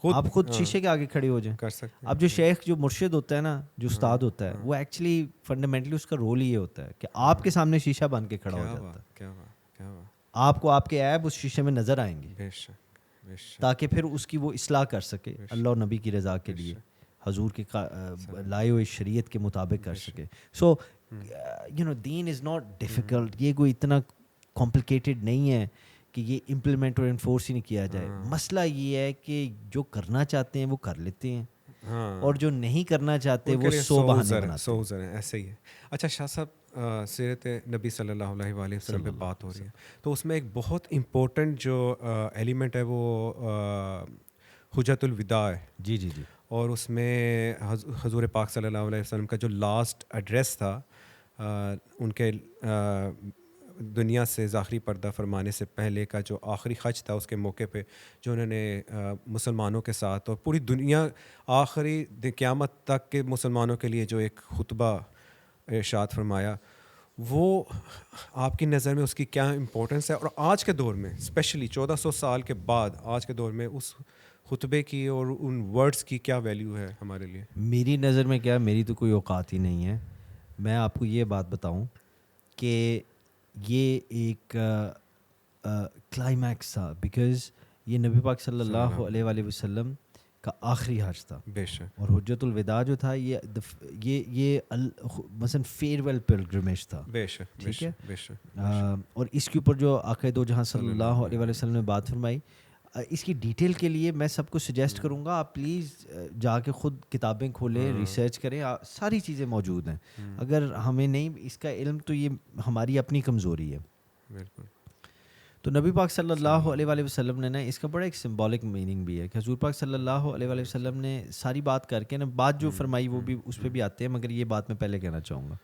S1: آپ خود شیشے کے آگے کھڑے ہو جائیں.
S2: کر سکتے.
S1: اب جو شیخ, جو مرشد ہوتا ہے نا, جو استاد ہوتا ہے, وہ ایکچولی فنڈامنٹلی اس کا رول یہ ہوتا ہے کہ آپ کے سامنے شیشہ بن کے کھڑا ہو جاتا ہے. آپ کو آپ کے عیب اس شیشے میں نظر آئیں گے, تاکہ پھر اس کی وہ اصلاح کر سکے اللہ اور نبی کی رضا کے لیے, حضور کے لائے ہوئے شریعت کے مطابق کر سکے. So you know then is not difficult, یہ کوئی اتنا کمپلیکیٹڈ نہیں ہے کہ یہ امپلیمنٹ اور انفورس ہی نہیں کیا جائے. مسئلہ یہ ہے کہ جو کرنا چاہتے ہیں وہ کر لیتے ہیں, اور جو نہیں کرنا چاہتے وہ سو بہانے بناتے ہیں.
S2: ایسے ہی ہے. اچھا شاہ صاحب, سیرت نبی صلی اللہ علیہ وآلہ وسلم پہ بات ہو رہی ہے, تو اس میں ایک بہت امپورٹنٹ جو ایلیمنٹ ہے وہ حجت الوداع ہے.
S1: جی جی جی.
S2: اور اس میں حضور پاک صلی اللہ علیہ وسلم کا جو لاسٹ ایڈریس تھا ان کے دنیا سے ظاہری پردہ فرمانے سے پہلے کا جو آخری حج تھا اس کے موقع پہ جو انہوں نے مسلمانوں کے ساتھ اور پوری دنیا آخری قیامت تک کے مسلمانوں کے لیے جو ایک خطبہ ارشاد فرمایا، وہ آپ کی نظر میں اس کی کیا امپورٹنس ہے؟ اور آج کے دور میں اسپیشلی 1400 سال کے بعد آج کے دور میں اس خطبے کی اور ان ورڈز کی کیا ویلیو ہے ہمارے لیے؟
S1: میری نظر میں کیا، میری تو کوئی اوقات ہی نہیں ہے. میں آپ کو یہ بات بتاؤں کہ یہ ایک کلائمیکس تھا، بیکاز یہ نبی پاک صلی اللہ علیہ وآلہ وسلم کا آخری حج تھا.
S2: بے شک.
S1: اور حجت الوداع جو تھا یہ مثلا فیئرویل پلگرمیج تھا.
S2: بے شک.
S1: ٹھیک ہے.
S2: بے شک.
S1: اور اس کے اوپر جو آقا دو جہاں صلی اللہ علیہ وسلم نے بات فرمائی، اس کی ڈیٹیل کے لیے میں سب کو سجیسٹ کروں گا آپ پلیز جا کے خود کتابیں کھولیں، ریسرچ کریں، ساری چیزیں موجود ہیں. اگر ہمیں نہیں اس کا علم تو یہ ہماری اپنی کمزوری ہے.
S2: بالکل.
S1: تو نبی پاک صلی اللہ علیہ وآلہ وسلم نے نا اس کا بڑا ایک سمبولک میننگ بھی ہے کہ حضور پاک صلی اللہ علیہ وآلہ وسلم نے ساری بات کر کے نا بات جو فرمائی وہ بھی اس پہ بھی آتے ہیں، مگر یہ بات میں پہلے کہنا چاہوں گا.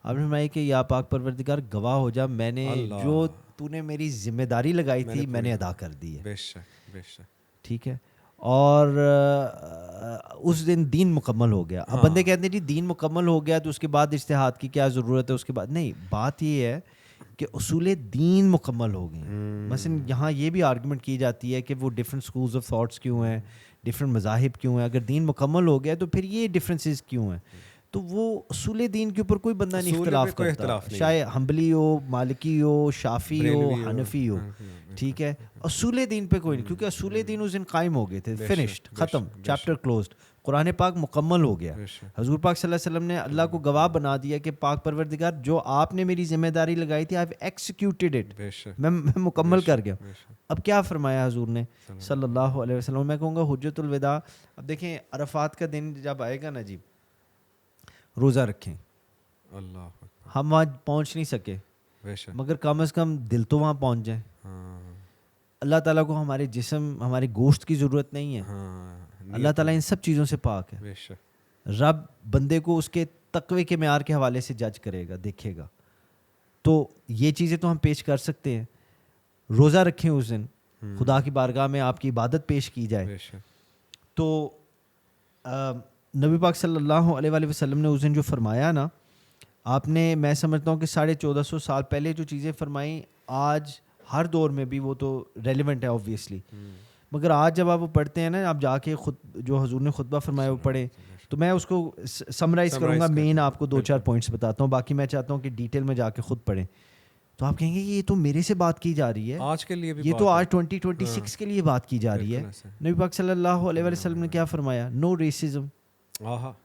S1: آپ نے فرمایا کہ یا پاک پروردگار گواہ ہو جا، میں نے جو تو نے میری ذمہ داری لگائی تھی میں نے ادا کر دی ہے.
S2: بے شک. بے شک.
S1: ٹھیک ہے. اور اس دن دین مکمل ہو گیا. اب بندے کہتے ہیں جی دین مکمل ہو گیا تو اس کے بعد اجتہاد کی کیا ضرورت ہے؟ اس کے بعد نہیں، بات یہ ہے کہ اصول دین مکمل ہو گئے. مثلا یہاں یہ بھی آرگومنٹ کی جاتی ہے کہ وہ ڈفرینٹ سکولز آف تھاٹس کیوں ہیں، ڈفرینٹ مذاہب کیوں ہیں. اگر دین مکمل ہو گیا تو پھر یہ ڈفرینسز کیوں ہیں؟ تو وہ اصول دین کے اوپر کوئی بندہ نہیں اختلاف کرتا، چاہے حنبلی ہو، مالکی ہو، شافعی ہو، حنفی ہو. ٹھیک ہے. اصول دین پہ کوئی نہیں، کیونکہ اصول دین اس دن قائم ہو گئے تھے. فنشڈ، ختم، چیپٹر کلوزڈ. قرآن پاک مکمل ہو گیا. حضور پاک صلی اللہ علیہ وسلم نے اللہ کو گواہ بنا دیا کہ پاک پروردگار جو آپ نے میری ذمہ داری لگائی تھی، آئی ہیو ایکسیکیوٹڈ اٹ، میں مکمل کر گیا. اب کیا فرمایا حضور نے صلی اللہ علیہ وسلم؟ میں کہوں گا حجت الوداع. اب دیکھیں عرفات کا دن جب آئے گا نا جی، روزہ رکھیں. ہم وہاں پہنچ نہیں سکے مگر کم از کم دل تو وہاں پہنچ جائیں. اللہ تعالیٰ کو ہمارے جسم، ہمارے گوشت کی ضرورت نہیں ہے. اللہ تعالیٰ ان سب چیزوں سے پاک ہے. رب بندے کو اس کے تقوی کے معیار کے حوالے سے جج کرے گا، دیکھے گا. تو یہ چیزیں تو ہم پیش کر سکتے ہیں. روزہ رکھیں اس دن، خدا کی بارگاہ میں آپ کی عبادت پیش کی جائے. تو نبی پاک صلی اللہ علیہ وآلہ وسلم نے اس دن جو فرمایا نا، آپ نے، میں سمجھتا ہوں کہ 1450 سال پہلے جو چیزیں فرمائیں آج ہر دور میں بھی وہ تو ریلیونٹ ہے آبویسلی. مگر آج جب آپ وہ پڑھتے ہیں نا، آپ جا کے خود جو حضور نے خطبہ فرمایا وہ پڑھیں. تو میں اس کو سمرائز کروں گا، مین آپ کو 2-4 پوائنٹس بتاتا ہوں، باقی میں چاہتا ہوں کہ ڈیٹیل میں جا کے خود پڑھیں. تو آپ کہیں گے یہ تو میرے سے بات کی جا رہی ہے
S2: آج کے لیے بھی،
S1: یہ تو آج 2026 کے لیے بات کی جا رہی ہے. نبی پاک صلی اللہ علیہ وسلم نے کیا فرمایا؟ نو ریسزم.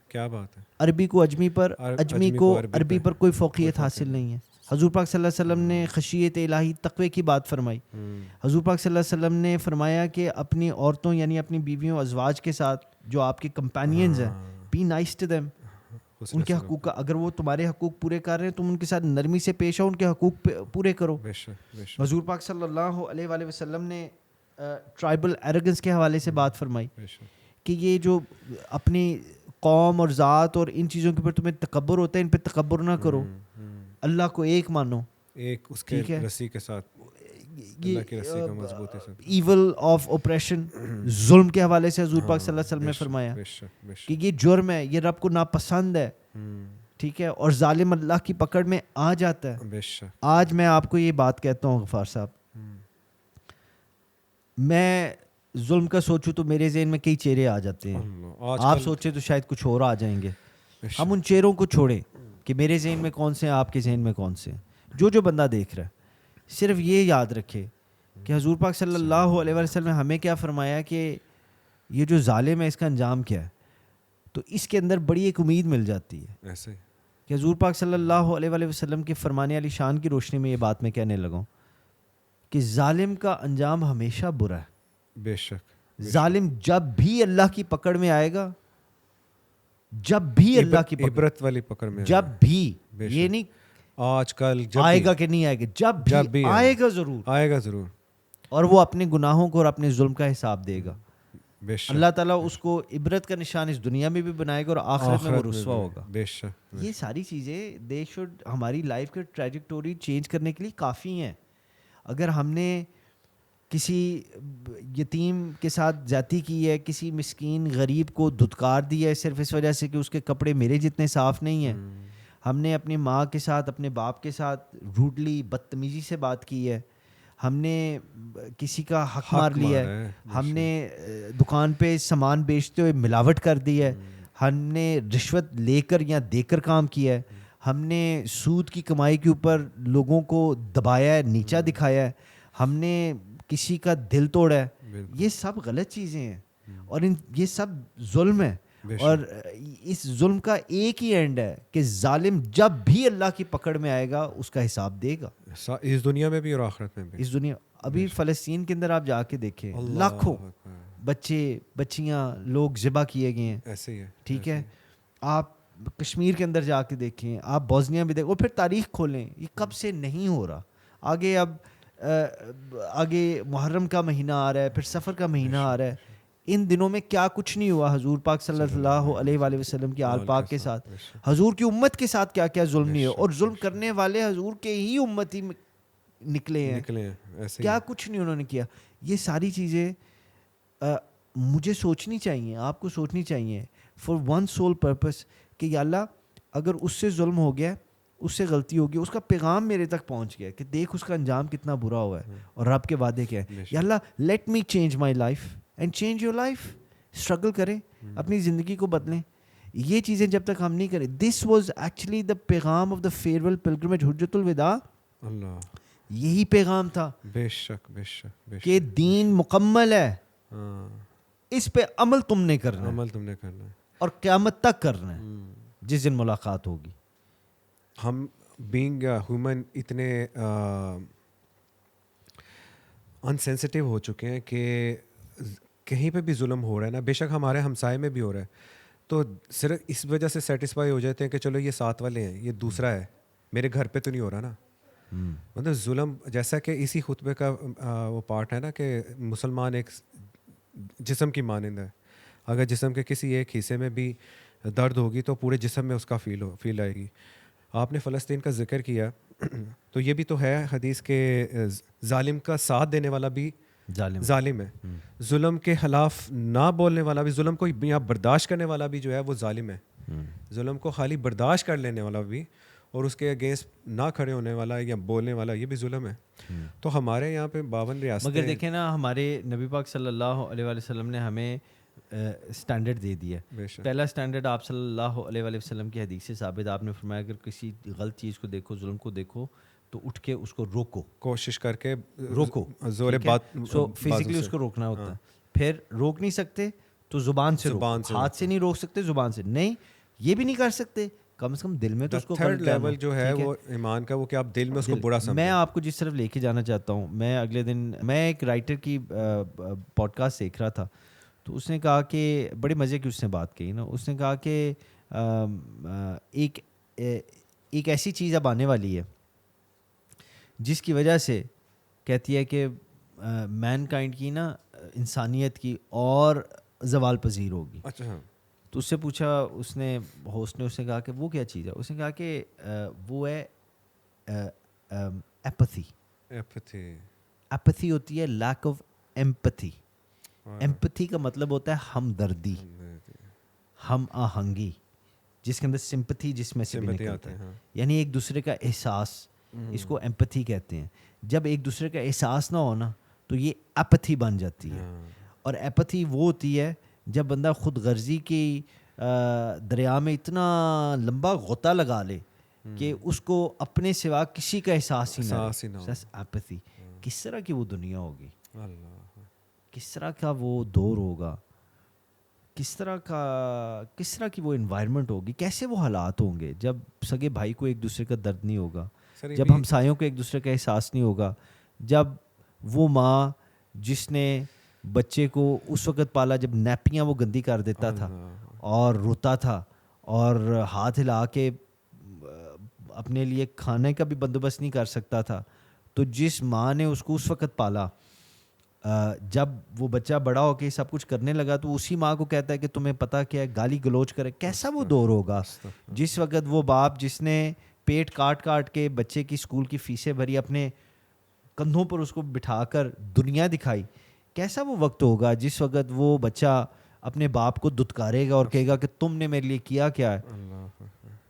S2: کیا بات ہے.
S1: عربی کو اجمی پر، اجمی کو عربی پر کوئی فوقیت حاصل نہیں ہے. حضور پاک صلی اللہ علیہ وسلم نے خشیت الہی، تقوی کی بات فرمائی. حضور پاک صلی اللہ علیہ وسلم نے فرمایا کہ اپنی عورتوں یعنی اپنی بیویوں، ازواج کے ساتھ جو آپ کے کمپینینز ہیں، بی نائس ٹو دیم. ان کے حقوق کا، اگر وہ تمہارے حقوق پورے کر رہے ہیں تم ان کے ساتھ نرمی سے پیش آؤ، ان کے حقوق پورے کرو. حضور پاک صلی اللہ علیہ وآلہ وسلم نے ٹرائبل ایروگنس کے حوالے سے بات فرمائی کہ یہ جو اپنی قوم اور ذات اور ان چیزوں کے اوپر تمہیں تکبر ہوتا ہے، ان پہ تکبر نہ کرو. اللہ کو ایک مانو،
S2: ایک اس کے رسی کے ساتھ، اللہ کی رسی کا مضبوطی سے.
S1: ایول آف اوپریشن، ظلم کے حوالے سے حضور پاک صلی اللہ علیہ وسلم نے فرمایا کہ یہ جرم ہے، یہ رب کو ناپسند ہے. ٹھیک ہے. اور ظالم اللہ کی پکڑ میں آ جاتا ہے. آج میں آپ کو یہ بات کہتا ہوں غفار صاحب، میں ظلم کا سوچوں تو میرے ذہن میں کئی چہرے آ جاتے ہیں. آپ سوچیں تو شاید کچھ اور آ جائیں گے. ہم ان چہروں کو چھوڑیں کہ میرے ذہن میں کون سے ہیں، آپ کے ذہن میں کون سے ہیں. جو بندہ دیکھ رہا ہے صرف یہ یاد رکھے کہ حضور پاک صلی اللہ علیہ وسلم نے ہمیں کیا فرمایا کہ یہ جو ظالم ہے اس کا انجام کیا ہے. تو اس کے اندر بڑی ایک امید مل جاتی ہے
S2: ایسے
S1: کہ حضور پاک صلی اللہ علیہ وسلم کے فرمانے علی شان کی روشنی میں یہ بات میں کہنے لگا کہ ظالم کا انجام ہمیشہ برا ہے.
S2: بے شک.
S1: ظالم جب بھی اللہ کی پکڑ میں آئے گا، جب بھی اللہ کی
S2: عبرت والی پکڑ میں،
S1: جب بھی، یہ نہیں
S2: آج کل
S1: آئے گا کہ نہیں آئے گا، جب بھی آئے گا ضرور،
S2: آئے گا ضرور.
S1: اور وہ اپنے گناہوں کو اور اپنے ظلم کا حساب دے گا.
S2: بے شک
S1: اللہ تعالیٰ اس کو عبرت کا نشان اس دنیا میں بھی بنائے گا اور آخرت میں وہ رسوا ہوگا.
S2: بے شک.
S1: یہ ساری چیزیں دے شوڈ ہماری لائف کے ٹریجیکٹوری چینج کرنے کے لیے کافی ہیں. اگر ہم نے کسی یتیم کے ساتھ زیادتی کی ہے, کسی مسکین غریب کو دھتکار دیا ہے صرف اس وجہ سے کہ اس کے کپڑے میرے جتنے صاف نہیں ہیں, ہم نے اپنی ماں کے ساتھ اپنے باپ کے ساتھ روڈلی بدتمیزی سے بات کی ہے, ہم نے کسی کا حق مار لیا ہے, ہم نے دکان پہ سامان بیچتے ہوئے ملاوٹ کر دی ہے, ہم نے رشوت لے کر یا دے کر کام کیا ہے, ہم نے سود کی کمائی کے اوپر لوگوں کو دبایا ہے, نیچا دکھایا ہے, ہم نے کسی کا دل توڑا ہے. یہ سب غلط چیزیں ہیں اور یہ سب ظلم ہے. اور اس ظلم کا ایک ہی اینڈ ہے کہ ظالم جب بھی اللہ کی پکڑ میں آئے گا اس کا حساب دے گا,
S2: اس دنیا میں بھی اور آخرت میں بھی.
S1: اس دنیا ابھی فلسطین کے اندر آپ جا کے دیکھیں, لاکھوں بچے بچیاں لوگ ذبح کیے گئے ہیں.
S2: ایسے ہی ہے,
S1: ٹھیک ہے. آپ کشمیر کے اندر جا کے دیکھیں, آپ بوسنیا بھی دیکھیں, اور پھر تاریخ کھولیں, یہ کب سے نہیں ہو رہا. آگے اب آگے محرم کا مہینہ آ رہا ہے, پھر سفر کا مہینہ آ رہا ہے. ان دنوں میں کیا کچھ نہیں ہوا حضور پاک صلی اللہ علیہ وآلہ وسلم کی آل پاک کے ساتھ, حضور کی امت کے ساتھ کیا کیا ظلم نہیں ہوا, اور ظلم کرنے والے حضور کے ہی امتی نکلے ہیں. کیا کچھ نہیں انہوں نے کیا. یہ ساری چیزیں مجھے سوچنی چاہیے, آپ کو سوچنی چاہیے فار ون سول پرپس کہ یا اللہ اگر اس سے ظلم ہو گیا, اس سے غلطی ہوگی, اس کا پیغام میرے تک پہنچ گیا کہ دیکھ اس کا انجام کتنا برا ہوا ہے اور رب کے وعدے کیا ہے, یا Allah let me change my life and change your life. Struggle کریں, اپنی زندگی کو بدلیں. یہ چیزیں جب تک ہم نہیں کریں, دس واز ایکچولی دا پیغام آف دا فیئرویل پلگرمیج حجت الوداع. یہی پیغام تھا
S2: بے شک بے شک
S1: کہ دین مکمل ہے, اس پہ عمل تم نے کرنا ہے اور قیامت تک کرنا ہے جس دن ملاقات ہوگی.
S2: ہم بینگ ہیومن اتنے انسینسٹیو ہو چکے ہیں کہ کہیں پہ بھی ظلم ہو رہا ہے نا, بے شک ہمارے ہمسائے میں بھی ہو رہا ہے, تو صرف اس وجہ سے سیٹسفائی ہو جاتے ہیں کہ چلو یہ ساتھ والے ہیں, یہ دوسرا ہے, میرے گھر پہ تو نہیں ہو رہا نا. مطلب ظلم, جیسا کہ اسی خطبے کا وہ پارٹ ہے نا کہ مسلمان ایک جسم کی مانند ہے, اگر جسم کے کسی ایک حصے میں بھی درد ہوگی تو پورے جسم میں اس کا فیل آئے گی. آپ نے فلسطین کا ذکر کیا تو یہ بھی تو ہے حدیث کے ظالم کا ساتھ دینے والا بھی ظالم ہے, ظلم کے خلاف نہ بولنے والا بھی, ظلم کو یا برداشت کرنے والا بھی جو ہے وہ ظالم ہے. ظلم کو خالی برداشت کر لینے والا بھی اور اس کے اگینسٹ نہ کھڑے ہونے والا یا بولنے والا یہ بھی ظلم ہے. تو ہمارے یہاں پہ 52 ریاستیں,
S1: مگر دیکھیں نا ہمارے نبی پاک صلی اللہ علیہ وآلہ وسلم نے ہمیں اسٹینڈرڈ دے دیا. پہلا اسٹینڈرڈ آپ صلی اللہ علیہ وآلہ وسلم کی حدیث سے ثابت, آپ نے فرمایا اگر کسی غلط چیز کو دیکھو, ظلم کو دیکھو تو اٹھ کے اس کو روکو,
S2: کوشش کر کے
S1: روکو,
S2: زور بات,
S1: سو فزیکلی اس کو روکنا ہوتا ہے. پھر روک نہیں سکتے تو زبان سے روکو, ہاتھ سے نہیں روک سکتے, زبان سے نہیں, یہ بھی نہیں کر سکتے, کم از کم دل میں تو اس کو.
S2: تھرڈ لیول جو ہے وہ ایمان کا, وہ کہ آپ دل میں اس کو برا سمجھیں.
S1: میں آپ کو جس طرف لے کے جانا چاہتا ہوں, میں اگلے دن میں ایک رائٹر کی پوڈ کاسٹ دیکھ رہا تھا, تو اس نے کہا کہ بڑے مزے کی اس نے بات کہی نا, اس نے کہا کہ ایک ایسی چیز اب آنے والی ہے جس کی وجہ سے کہتی ہے کہ مین کائنڈ کی نا انسانیت کی اور زوال پذیر ہوگی.
S2: اچھا,
S1: تو اس سے پوچھا اس نے, ہوسٹ نے, اس نے کہا کہ وہ کیا چیز ہے, اس نے کہا کہ وہ ہے ایپتھی. ایپتھی ہوتی ہے لیک آف ایمپتھی. ایمپتھی کا مطلب ہوتا ہے ہمدردی, ہم آہنگی, جس کے اندر سمپتھی جس میں سے بھی نکلتا ہے, یعنی ایک دوسرے کا احساس, اس کو ایمپتھی کہتے ہیں. جب ایک دوسرے کا احساس نہ ہونا تو یہ ایپتھی بن جاتی ہے. اور ایپتھی وہ ہوتی ہے جب بندہ خود غرضی کی دریا میں اتنا لمبا غوطہ لگا لے کہ اس کو اپنے سوا کسی کا احساس ہی نہ ہو. ایپتھی. کس طرح کی وہ دنیا ہوگی, کس طرح کا وہ دور ہوگا, کس طرح کی وہ انوائرمنٹ ہوگی, کیسے وہ حالات ہوں گے جب سگے بھائی کو ایک دوسرے کا درد نہیں ہوگا, جب ہمسایوں کو ایک دوسرے کا احساس نہیں ہوگا, جب وہ ماں جس نے بچے کو اس وقت پالا جب نیپیاں وہ گندی کر دیتا تھا اور روتا تھا اور ہاتھ ہلا کے اپنے لیے کھانے کا بھی بندوبست نہیں کر سکتا تھا, تو جس ماں نے اس کو اس وقت پالا جب وہ بچہ بڑا ہو کے سب کچھ کرنے لگا تو اسی ماں کو کہتا ہے کہ تمہیں پتہ کیا ہے, گالی گلوچ کرے. کیسا وہ دور ہوگا جس وقت وہ باپ جس نے پیٹ کاٹ کاٹ کے بچے کی اسکول کی فیسیں بھری, اپنے کندھوں پر اس کو بٹھا کر دنیا دکھائی. کیسا وہ وقت ہوگا جس وقت وہ بچہ اپنے باپ کو دتکارے گا اور کہے گا کہ تم نے میرے لیے کیا کیا ہے.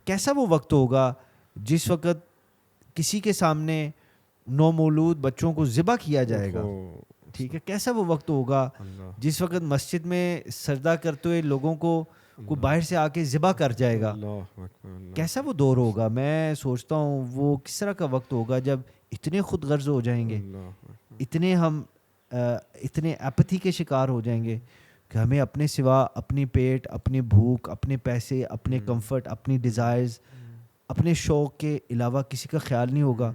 S1: کیسا وہ وقت ہوگا جس وقت کسی کے سامنے نومولود بچوں کو ذبح کیا جائے گا. ٹھیک ہے, کیسا وہ وقت ہوگا جس وقت مسجد میں سجدہ کرتے ہوئے لوگوں کو باہر سے آ کے ذبح کر جائے گا. کیسا وہ دور ہوگا. میں سوچتا ہوں وہ کس طرح کا وقت ہوگا جب اتنے خود غرض ہو جائیں گے, اتنے ہم اتنے ایپتھی کے شکار ہو جائیں گے کہ ہمیں اپنے سوا اپنی پیٹ, اپنی بھوک, اپنے پیسے, اپنے کمفرٹ, اپنی ڈیزائرز, اپنے شوق کے علاوہ کسی کا خیال نہیں ہوگا.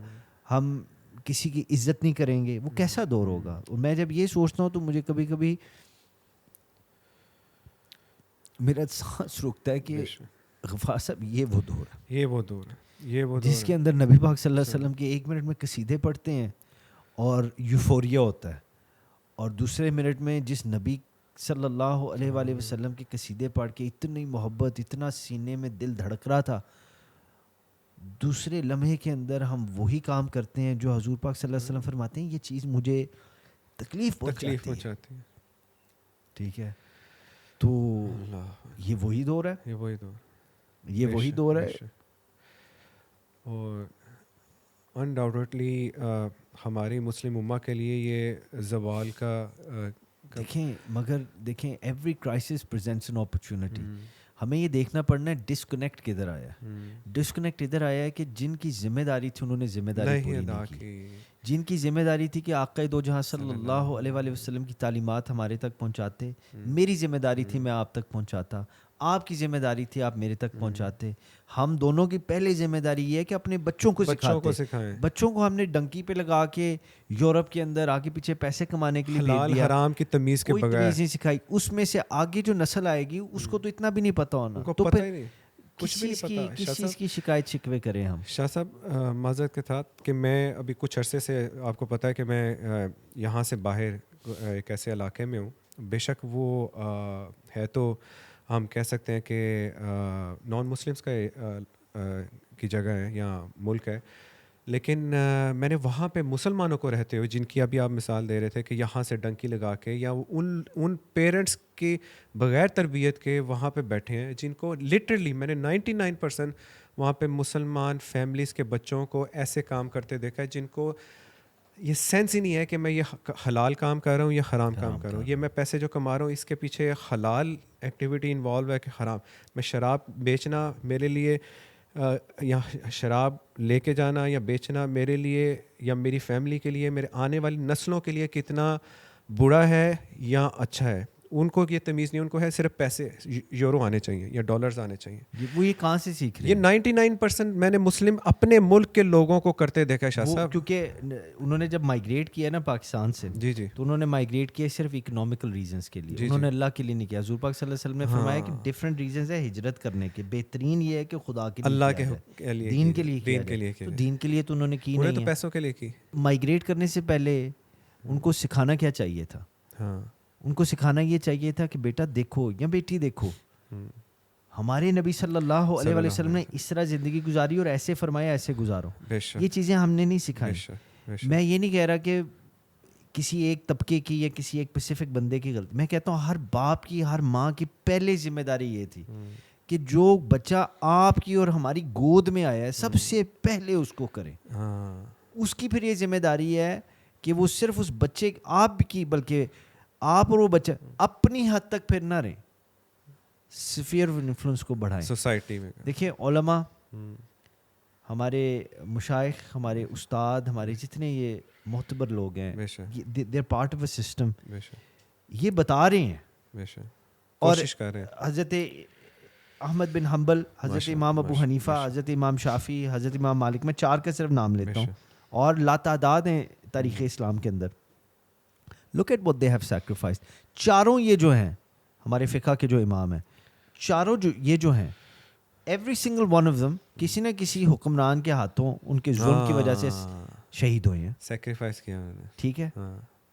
S1: ہم کسی کی عزت نہیں کریں گے. وہ کیسا دور ہوگا. اور میں جب یہ سوچتا ہوں تو مجھے کبھی کبھی میرا سانس رکتا ہے کہ غفار صاحب یہ وہ دور ہے,
S2: یہ وہ دور ہے, یہ وہ
S1: جس کے اندر نبی پاک صلی اللہ علیہ وسلم کے 1 منٹ میں قصیدے پڑھتے ہیں اور یوفوریا ہوتا ہے, اور دوسرے منٹ میں جس نبی صلی اللہ علیہ وآلہ وسلم کے قصیدے پڑھ کے اتنی محبت, اتنا سینے میں دل دھڑک رہا تھا, دوسرے لمحے کے اندر ہم وہی کام کرتے ہیں جو حضور پاک صلی اللہ علیہ وسلم فرماتے ہیں یہ چیز مجھے تکلیف پہنچاتی ہے. ٹھیک ہے, تو یہ وہی دور ہے, یہ وہی دور ہے.
S2: اور انڈاؤٹڈلی ہماری مسلم امہ کے لیے یہ زوال کا
S1: دیکھیں, مگر دیکھیں every crisis presents an opportunity. ہمیں یہ دیکھنا پڑنا ہے ڈسکنیکٹ کدھر آیا ہے. ڈسکنیکٹ ادھر آیا ہے کہ جن کی ذمہ داری تھی انہوں نے ذمہ داری پوری نہیں کی. جن کی ذمہ داری تھی کہ آقا دو جہاں صلی اللہ علیہ وآلہ وسلم کی تعلیمات ہمارے تک پہنچاتے, میری ذمہ داری تھی میں آپ تک پہنچاتا, آپ کی ذمہ داری تھی آپ میرے تک پہنچاتے. ہم دونوں کی پہلے ذمہ داری یہ ہے کہ اپنے بچوں کو سکھائیں. بچوں کو ہم نے ڈنکی پہ لگا کے یورپ کے اندر آگے پیچھے پیسے کمانے کے لیے
S2: حلال حرام کی تمیز کے بغیر
S1: نہیں سکھائی. اس میں سے آگے جو نسل آئے گی اس کو تو اتنا بھی نہیں پتا ہونا, تو پھر کس چیز کی شکایت شکوے کریں ہم.
S2: شاہ صاحب معذرت کے ساتھ کہ میں ابھی کچھ عرصے سے, آپ کو پتہ ہے کہ میں یہاں سے باہر ایک ایسے علاقے میں ہوں, بے شک وہ ہے تو ہم کہہ سکتے ہیں کہ نان مسلمس کی جگہ ہے یا ملک ہے, لیکن میں نے وہاں پہ مسلمانوں کو رہتے ہوئے, جن کی ابھی آپ مثال دے رہے تھے کہ یہاں سے ڈنکی لگا کے یا ان پیرنٹس کی بغیر تربیت کے وہاں پہ بیٹھے ہیں, جن کو لٹرلی میں نے 99% وہاں پہ مسلمان فیملیز کے بچوں کو ایسے کام کرتے دیکھا ہے جن کو یہ سینس ہی نہیں ہے کہ میں یہ حلال کام کر رہا ہوں یا حرام کام کر رہا ہوں. یہ میں پیسے جو کما رہا ہوں اس کے پیچھے حلال ایکٹیویٹی انوالو ہے کہ حرام. میں شراب بیچنا میرے لیے یا شراب لے کے جانا یا بیچنا میرے لیے یا میری فیملی کے لیے, میرے آنے والی نسلوں کے لیے کتنا برا ہے یا اچھا ہے, ان کو یہ تمیز نہیں. ان کو ہے صرف پیسے, یورو آنے چاہیے یا ڈالرز آنے چاہیے.
S1: وہ یہ کہاں سے سیکھ رہے ہیں؟
S2: یہ 99% میں نے مسلم اپنے ملک کے لوگوں کو کرتے دیکھا شاہ صاحب.
S1: کیونکہ انہوں نے جب مائیگریٹ کیا نا پاکستان سے,
S2: جی جی,
S1: تو انہوں نے مائیگریٹ کیا صرف اکنامیکل ریزنس کے لیے, انہوں نے اللہ کے لیے نہیں کیا. حضور پاک صلی اللہ علیہ وسلم نے فرمایا کہ ڈفرینٹ ریزنز ہے ہجرت کرنے کے, بہترین یہ ہے کہ خدا کے لیے,
S2: اللہ کے لیے,
S1: دین کے لیے, تو دین کے لیے تو انہوں نے کی نہیں,
S2: تو پیسوں کے لیے کی.
S1: مائیگریٹ کرنے سے پہلے ان کو سکھانا کیا چاہیے تھا؟ ان کو سکھانا یہ چاہیے تھا کہ بیٹا دیکھو یا بیٹی دیکھو, ہمارے نبی صلی اللہ علیہ وآلہ وسلم نے اس طرح زندگی گزاری اور ایسے فرمایا ایسے گزارو. یہ چیزیں ہم نے نہیں سکھائی. میں یہ نہیں کہہ رہا کہ کسی ایک طبقے کی یا کسی ایک اسپیسیفک بندے کی غلطی, میں کہتا ہوں ہر باپ کی, ہر ماں کی پہلے ذمہ داری یہ تھی کہ جو بچہ آپ کی اور ہماری گود میں آیا ہے سب سے پہلے اس کو کریں. اس کی پھر یہ ذمہ داری ہے کہ وہ صرف اس بچے, آپ کی بلکہ آپ اور وہ بچہ اپنی حد تک پھر نہ رہیں, سفیر آف انفلوئنس کو بڑھائیں
S2: سوسائٹی میں.
S1: دیکھیں علماء, ہمارے مشائخ, ہمارے استاد, ہمارے جتنے یہ معتبر لوگ ہیں, they are part of a system, یہ بتا رہے ہیں اور حضرت احمد بن حنبل, حضرت امام ابو حنیفہ, حضرت امام شافعی, حضرت امام مالک, میں 4 کا صرف نام لیتا ہوں اور لاتعداد ہیں تاریخ اسلام کے اندر. Look at what they have sacrificed. چاروں یہ جو ہیں ہمارے فقہ کے جو امام ہیں, چاروں جو یہ جو ہیں, every single one of them کسی نہ کسی حکمران کے ہاتھوں ان کے ظلم کی وجہ سے شہید ہوئے ہیں,
S2: سیکریفائس کیا انہوں نے.
S1: ٹھیک ہے,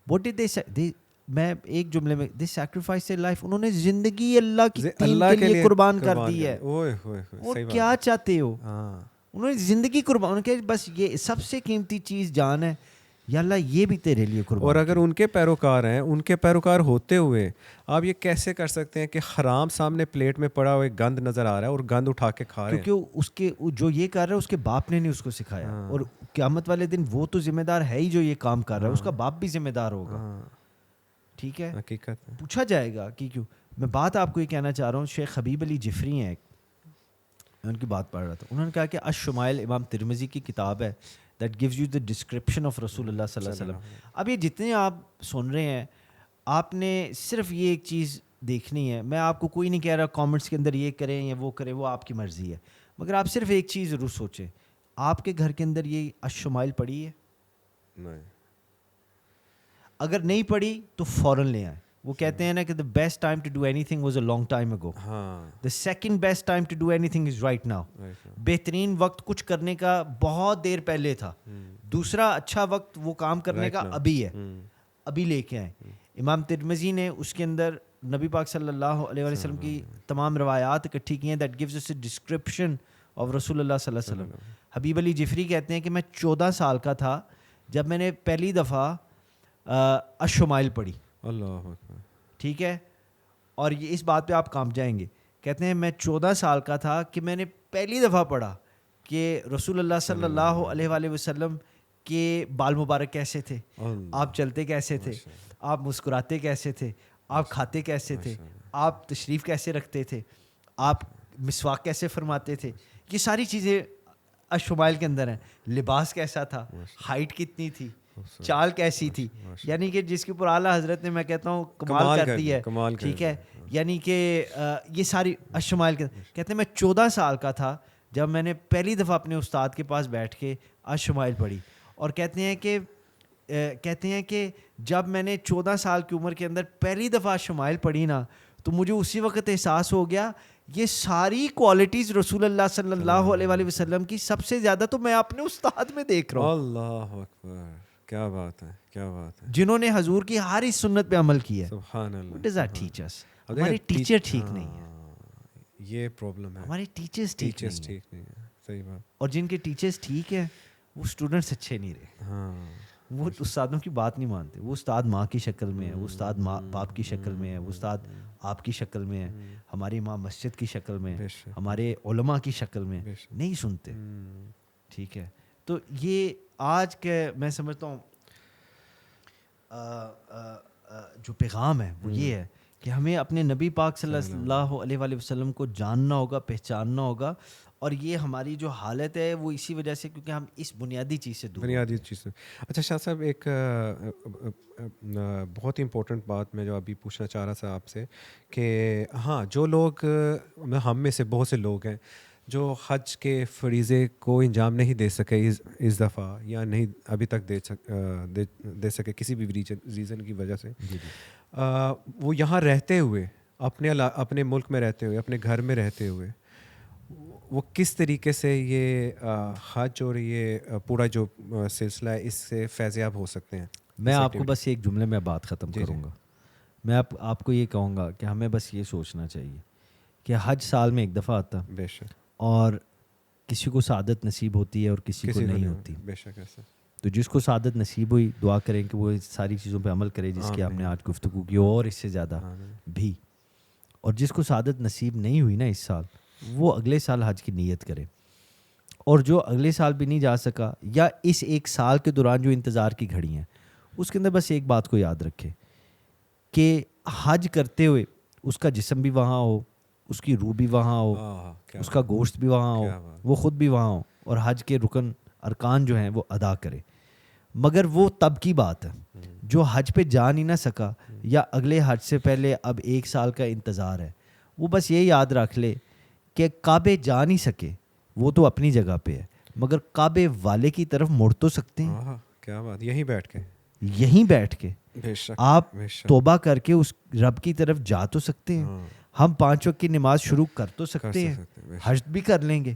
S1: what did they میں ایک جملے میں they sacrificed their life, انہوں نے زندگی اللہ کی دین کے لیے قربان کر دی ہے. اور کیا چاہتے ہو, انہوں نے زندگی قربان, انہوں نے کہا بس یہ سب سے قیمتی چیز جان ہے, یا اللہ یہ بھی تیرے لیے قربان.
S2: اور اگر ان کے پیروکار ہیں, ان کے پیروکار ہوتے ہوئے آپ یہ کیسے کر سکتے ہیں کہ حرام سامنے پلیٹ میں پڑا ہوا ایک گند نظر آ رہا ہے اور گند اٹھا کے کھا رہے ہیں؟
S1: کیونکہ اس کے جو یہ کر رہا ہے اس کے باپ نے نہیں اس کو سکھایا, اور قیامت والے دن وہ تو ذمہ دار ہے ہی جو یہ کام کر رہا ہے, اس کا باپ بھی ذمہ دار ہوگا. ٹھیک ہے,
S2: حقیقت
S1: پوچھا جائے گا کہ کیوں. میں بات آپ کو یہ کہنا چاہ رہا ہوں, شیخ حبیب علی جفری ہیں, میں ان کی بات پڑھ رہا تھا, انہوں نے کہا کہ الشمائل امام ترمذی کی کتاب ہے, that gives you the description of رسول اللہ صلی اللہ علیہ وسلم. اب یہ جتنے آپ سن رہے ہیں, آپ نے صرف یہ ایک چیز دیکھنی ہے. میں آپ کو کوئی نہیں کہہ رہا کامنٹس کے اندر یہ کریں یا وہ کریں, وہ آپ کی مرضی ہے, مگر آپ صرف ایک چیز ضرور سوچیں, آپ کے گھر کے اندر یہ الشمائل پڑھی ہے؟
S2: نہیں.
S1: اگر نہیں پڑھی تو فوراً لے آئیں. وہ کہتے ہیں نا کہ the best time to do anything was a long time ago. The second best time to do anything is right now. بہترین وقت کچھ کرنے کا بہت دیر پہلے تھا, دوسرا اچھا وقت وہ کام کرنے کا ابھی ہے, ابھی لے کے آئیں. امام ترمذی نے اس کے اندر نبی پاک صلی اللہ علیہ وسلم کی تمام روایات اکٹھی کی ہیں, that gives us a description of رسول اللہ صلی اللہ علیہ وسلم. حبیب علی جفری کہتے ہیں کہ میں 14 سال کا تھا جب میں نے پہلی دفعہ الشمائل پڑھی.
S2: اللہ اکبر.
S1: ٹھیک ہے, اور یہ اس بات پہ آپ کام جائیں گے. کہتے ہیں میں 14 سال کا تھا کہ میں نے پہلی دفعہ پڑھا کہ رسول اللہ صلی اللہ علیہ وآلہ وسلم کے بال مبارک کیسے تھے, آپ چلتے کیسے تھے, آپ مسکراتے کیسے تھے, آپ کھاتے کیسے تھے, آپ تشریف کیسے رکھتے تھے, آپ مسواک کیسے فرماتے تھے. یہ ساری چیزیں الشمائل کے اندر ہیں. لباس کیسا تھا, ہائٹ کتنی تھی, چال کیسی تھی, یعنی کہ جس کے اوپر اعلیٰ حضرت نے, میں کہتا ہوں کمال کرتی ہے. ٹھیک ہے, یعنی کہ یہ ساری الشمائل کے. کہتے ہیں میں 14 سال کا تھا جب میں نے پہلی دفعہ اپنے استاد کے پاس بیٹھ کے الشمائل پڑھی, اور کہتے ہیں کہ جب میں نے 14 سال کی عمر کے اندر پہلی دفعہ الشمائل پڑھی نا, تو مجھے اسی وقت احساس ہو گیا یہ ساری کوالٹیز رسول اللہ صلی اللہ علیہ وآلہ وسلم کی سب سے زیادہ تو میں اپنے استاد میں دیکھ رہا ہوں.
S2: اللہ اکبر, کیا بات ہے, کیا بات ہے,
S1: جنہوں نے حضور کی ہر اس سنت پہ عمل کیا ہے.
S2: سبحان اللہ.
S1: What does that teach us? ہمارے ٹیچر ٹھیک نہیں ہیں,
S2: یہ پرابلم ہے,
S1: ہمارے ٹیچرز ٹھیک نہیں
S2: ہیں. صحیح بات.
S1: اور جن کے ٹیچرز ٹھیک ہیں وہ اسٹوڈنٹس اچھے نہیں رہے.
S2: ہاں,
S1: وہ استادوں کی بات نہیں مانتے. وہ استاد ماں کی شکل میں ہے, وہ استاد باپ کی شکل میں ہے, وہ استاد آپ کی شکل میں ہے, ہماری ماں مسجد کی شکل میں, ہمارے علماء کی شکل میں, نہیں سنتے. ٹھیک ہے, تو یہ آج کے میں سمجھتا ہوں جو پیغام ہے وہ یہ ہے کہ ہمیں اپنے نبی پاک صلی اللہ علیہ وآلہ وسلم کو جاننا ہوگا, پہچاننا ہوگا. اور یہ ہماری جو حالت ہے وہ اسی وجہ سے کیونکہ ہم اس بنیادی چیز سے دور.
S2: بنیادی چیز سے. اچھا شاہ صاحب, ایک بہت ہی امپورٹنٹ بات میں جو ابھی پوچھنا چاہ رہا تھا آپ سے کہ ہاں, جو لوگ ہم میں سے بہت سے لوگ ہیں جو حج کے فریضے کو انجام نہیں دے سکے اس دفعہ, یا نہیں ابھی تک دے سکے کسی بھی ریزن کی وجہ سے, وہ یہاں رہتے ہوئے, اپنے ملک میں رہتے ہوئے, اپنے گھر میں رہتے ہوئے, وہ کس طریقے سے یہ حج اور یہ پورا جو سلسلہ ہے اس سے فیض یاب ہو سکتے ہیں؟
S1: میں آپ کو بس ایک جملے میں بات ختم کروں گا. میں آپ کو یہ کہوں گا کہ ہمیں بس یہ سوچنا چاہیے کہ حج سال میں ایک دفعہ آتا,
S2: بے شک, اور
S1: کسی کو سعادت نصیب ہوتی ہے اور کسی کو نہیں ہوتی.
S2: بے شک ایسا.
S1: تو جس کو سعادت نصیب ہوئی, دعا کریں کہ وہ ساری چیزوں پہ عمل کرے جس کی ہم نے آج گفتگو کی, اور اس سے زیادہ بھی. اور جس کو سعادت نصیب نہیں ہوئی نا اس سال, وہ اگلے سال حج کی نیت کرے. اور جو اگلے سال بھی نہیں جا سکا, یا اس ایک سال کے دوران جو انتظار کی گھڑی ہیں, اس کے اندر بس ایک بات کو یاد رکھے کہ حج کرتے ہوئے اس کا جسم بھی وہاں ہو, اس کی روح بھی وہاں ہو, اس کا گوشت بھی وہاں ہو, وہ خود بھی وہاں ہو, اور حج کے رکن ارکان جو ہیں وہ ادا کرے. مگر وہ تب کی بات ہے جو حج پہ جا نہیں نہ سکا, یا اگلے حج سے پہلے اب ایک سال کا انتظار ہے, وہ بس یہ یاد رکھ لے کہ کعبے جا نہیں سکے وہ تو اپنی جگہ پہ ہے, مگر کعبے والے کی طرف مڑ تو سکتے ہیں.
S2: کیا بات, یہیں بیٹھ کے
S1: آپ توبہ کر کے اس رب کی طرف جا تو سکتے ہیں. ہم 5 وقت کی نماز شروع کر تو سکتے ہیں, حج بھی کر لیں گے.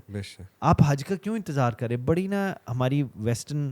S1: آپ حج کا کیوں انتظار کریں؟ بڑی نا ہماری ویسٹرن